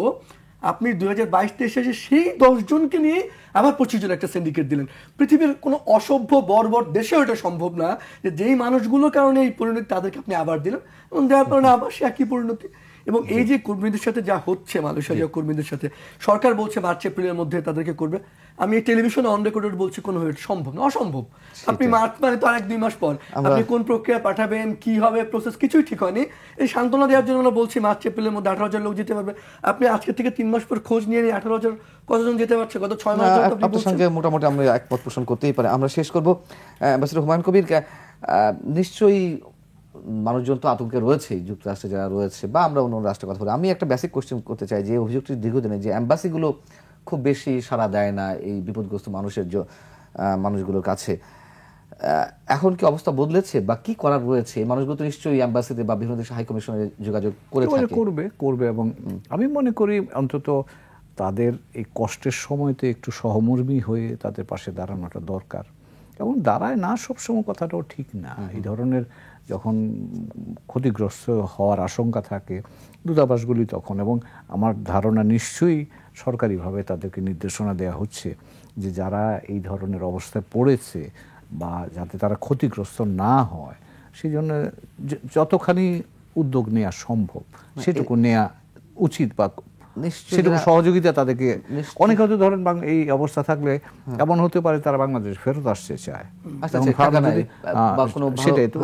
আপনি 2022-23 এসে সেই 10 জনকে নিয়ে আবার 25 জন একটা সিন্ডিকেট দিলেন। পৃথিবীর কোনো অসভ্য বর্বর দেশেও এটা সম্ভব না যে যেই মানুষগুলোর কারণে এই পরিণতি তাদেরকে আপনি আবার দিলেন এবং দেওয়ার কারণে আবার সে একই পরিণতি। এবং এই যে কর্মীদের সাথে যা হচ্ছে, মালয়েশিয়া যা কর্মীদের সাথে সরকার বলছে মার্চ-এপ্রিলের মধ্যে তাদেরকে করবে, আমি এই টেলিভিশনে অন রেকর্ডেড বলছি কোনো সম্ভব না, অসম্ভব। আপনি মার্চ মানে তো আরেক 2 মাস পর, আপনি কোন প্রক্রিয়া পাঠাবেন, কি হবে, প্রসেস কিছুই ঠিক হয়নি। এই সান্ত্বনা দেওয়ার জন্য আমরা বলছি মার্চ-এপ্রিলের মধ্যে 18,000 লোক যেতে পারবে। আপনি আজকে থেকে 3 মাস পর খোঁজ নিয়ে 18,000 কতজন যেতে পারছে গত 6 মাস ধরে? আপনার সঙ্গে মোটামুটি আমরা একমত পোষণ করতেই পারি। আমরা শেষ করবো অ্যাম্বাসেডর হুমায়ুন কবির, নিশ্চয়ই মানুষজন তো আতঙ্কে রয়েছেই, যুক্তরাষ্ট্রে যারা রয়েছে বা আমরা অন্য রাষ্ট্রের কথা বলি। আমি একটা বেসিক কোশ্চেন করতে চাই, যে অভিযোগটি দীর্ঘদিনের, যে অ্যাম্বাসিগুলো খুব বেশি সাড়া দেয় না এই বিপদগ্রস্ত মানুষগুলোর কাছে, এখন কি অবস্থা বদলেছে বা কি করার রয়েছে? এই মানুষগুলো তো নিশ্চয়ই অ্যাম্বাসিতে বা বিভিন্ন দেশের হাই কমিশনে যোগাযোগ করে থাকে। করবে এবং আমি মনে করি অন্তত তাদের এই কষ্টের সময়তে একটু সহমর্মী হয়ে তাদের পাশে দাঁড়ানোটা দরকার। এবং দাঁড়ায় না সবসময়, কথাটাও ঠিক না। এই ধরনের যখন ক্ষতিগ্রস্ত হওয়ার আশঙ্কা থাকে দূতাবাসগুলি তখন, এবং আমার ধারণা নিশ্চয়ই সরকারিভাবে তাদেরকে নির্দেশনা দেওয়া হচ্ছে যে যারা এই ধরনের অবস্থায় পড়েছে বা যাতে তারা ক্ষতিগ্রস্ত না হয়, সেই জন্য যতখানি উদ্যোগ নেওয়া সম্ভব সেটুকু নেওয়া উচিত, বা সেটুকু সহযোগিতা তাদেরকে। অনেকে হয়তো ধরেন এই অবস্থা থাকলে এমন হতে পারে তারা বাংলাদেশ ফেরত আসতে চায়, সেটাই তো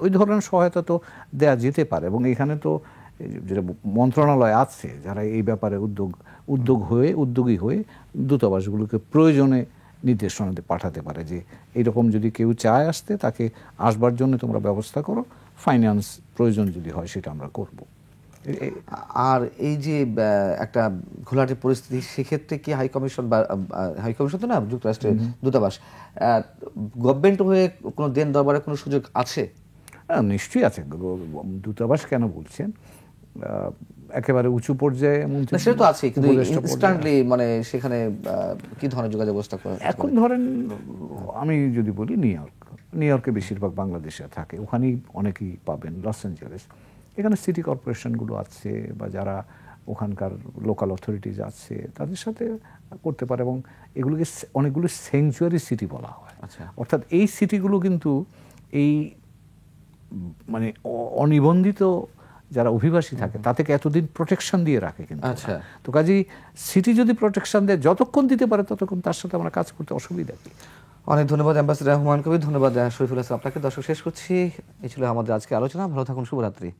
ওই ধরনের সহায়তা তো দেয়া যেতে পারে। এবং এখানে তো যেটা মন্ত্রণালয় আছে যারা এই ব্যাপারে উদ্যোগী হয়ে দূতাবাসগুলোকে প্রয়োজনে নির্দেশনা পাঠাতে পারে যে এইরকম যদি কেউ চায় আসতে, তাকে আসবার জন্য তোমরা ব্যবস্থা করো, ফাইন্যান্স প্রয়োজন যদি হয় সেটা আমরা করব। আর এই যে একটা ঘোলাটে পরিস্থিতি, সেক্ষেত্রে কি হাই কমিশন তো না, যুক্তরাষ্ট্রের দূতাবাস গভর্নমেন্ট হয়ে কোনো দেন দরবারের কোনো সুযোগ আছে? নিশ্চয়ই আছে। দূতাবাস কেন বলছেন, একেবারে উঁচু পর্যায়ে মন্ত্রী সেটা তো আছে, কিন্তু ইনস্ট্যান্টলি মানে সেখানে কি ধরনের যোগাযোগ ব্যবস্থা করে? এখন ধরেন আমি যদি বলি নিউ ইয়র্কে বেশিরভাগ বাংলাদেশে থাকে, ওখানেই অনেকেই পাবেন। লস অ্যাঞ্জেলেস, এখানে সিটি কর্পোরেশনগুলো আছে বা যারা ওখানকার লোকাল অথরিটিজ আছে তাদের সাথে করতে পারে। এবং এগুলোকে অনেকগুলো স্যাংচুয়ারি সিটি বলা হয়। অর্থাৎ এই সিটিগুলো কিন্তু এই মানে অনিবন্ধিত যারা অভিবাসী থাকে তাদেরকে এতদিন প্রোটেকশন দিয়ে রাখে কিন্তু। তো কাজেই সিটি যদি প্রোটেকশন দেয়, যতক্ষণ দিতে পারে ততক্ষণ তার সাথে আমরা কাজ করতে অসুবিধা কি। অনেক ধন্যবাদ অ্যাম্বাসেডর হুমায়ুন কবির, ধন্যবাদ শরীফুল হাসান আপনাকে। দর্শক শেষ করছি, এই ছিল আমাদের আজকে আলোচনা। ভালো থাকুন, শুভরাত্রি।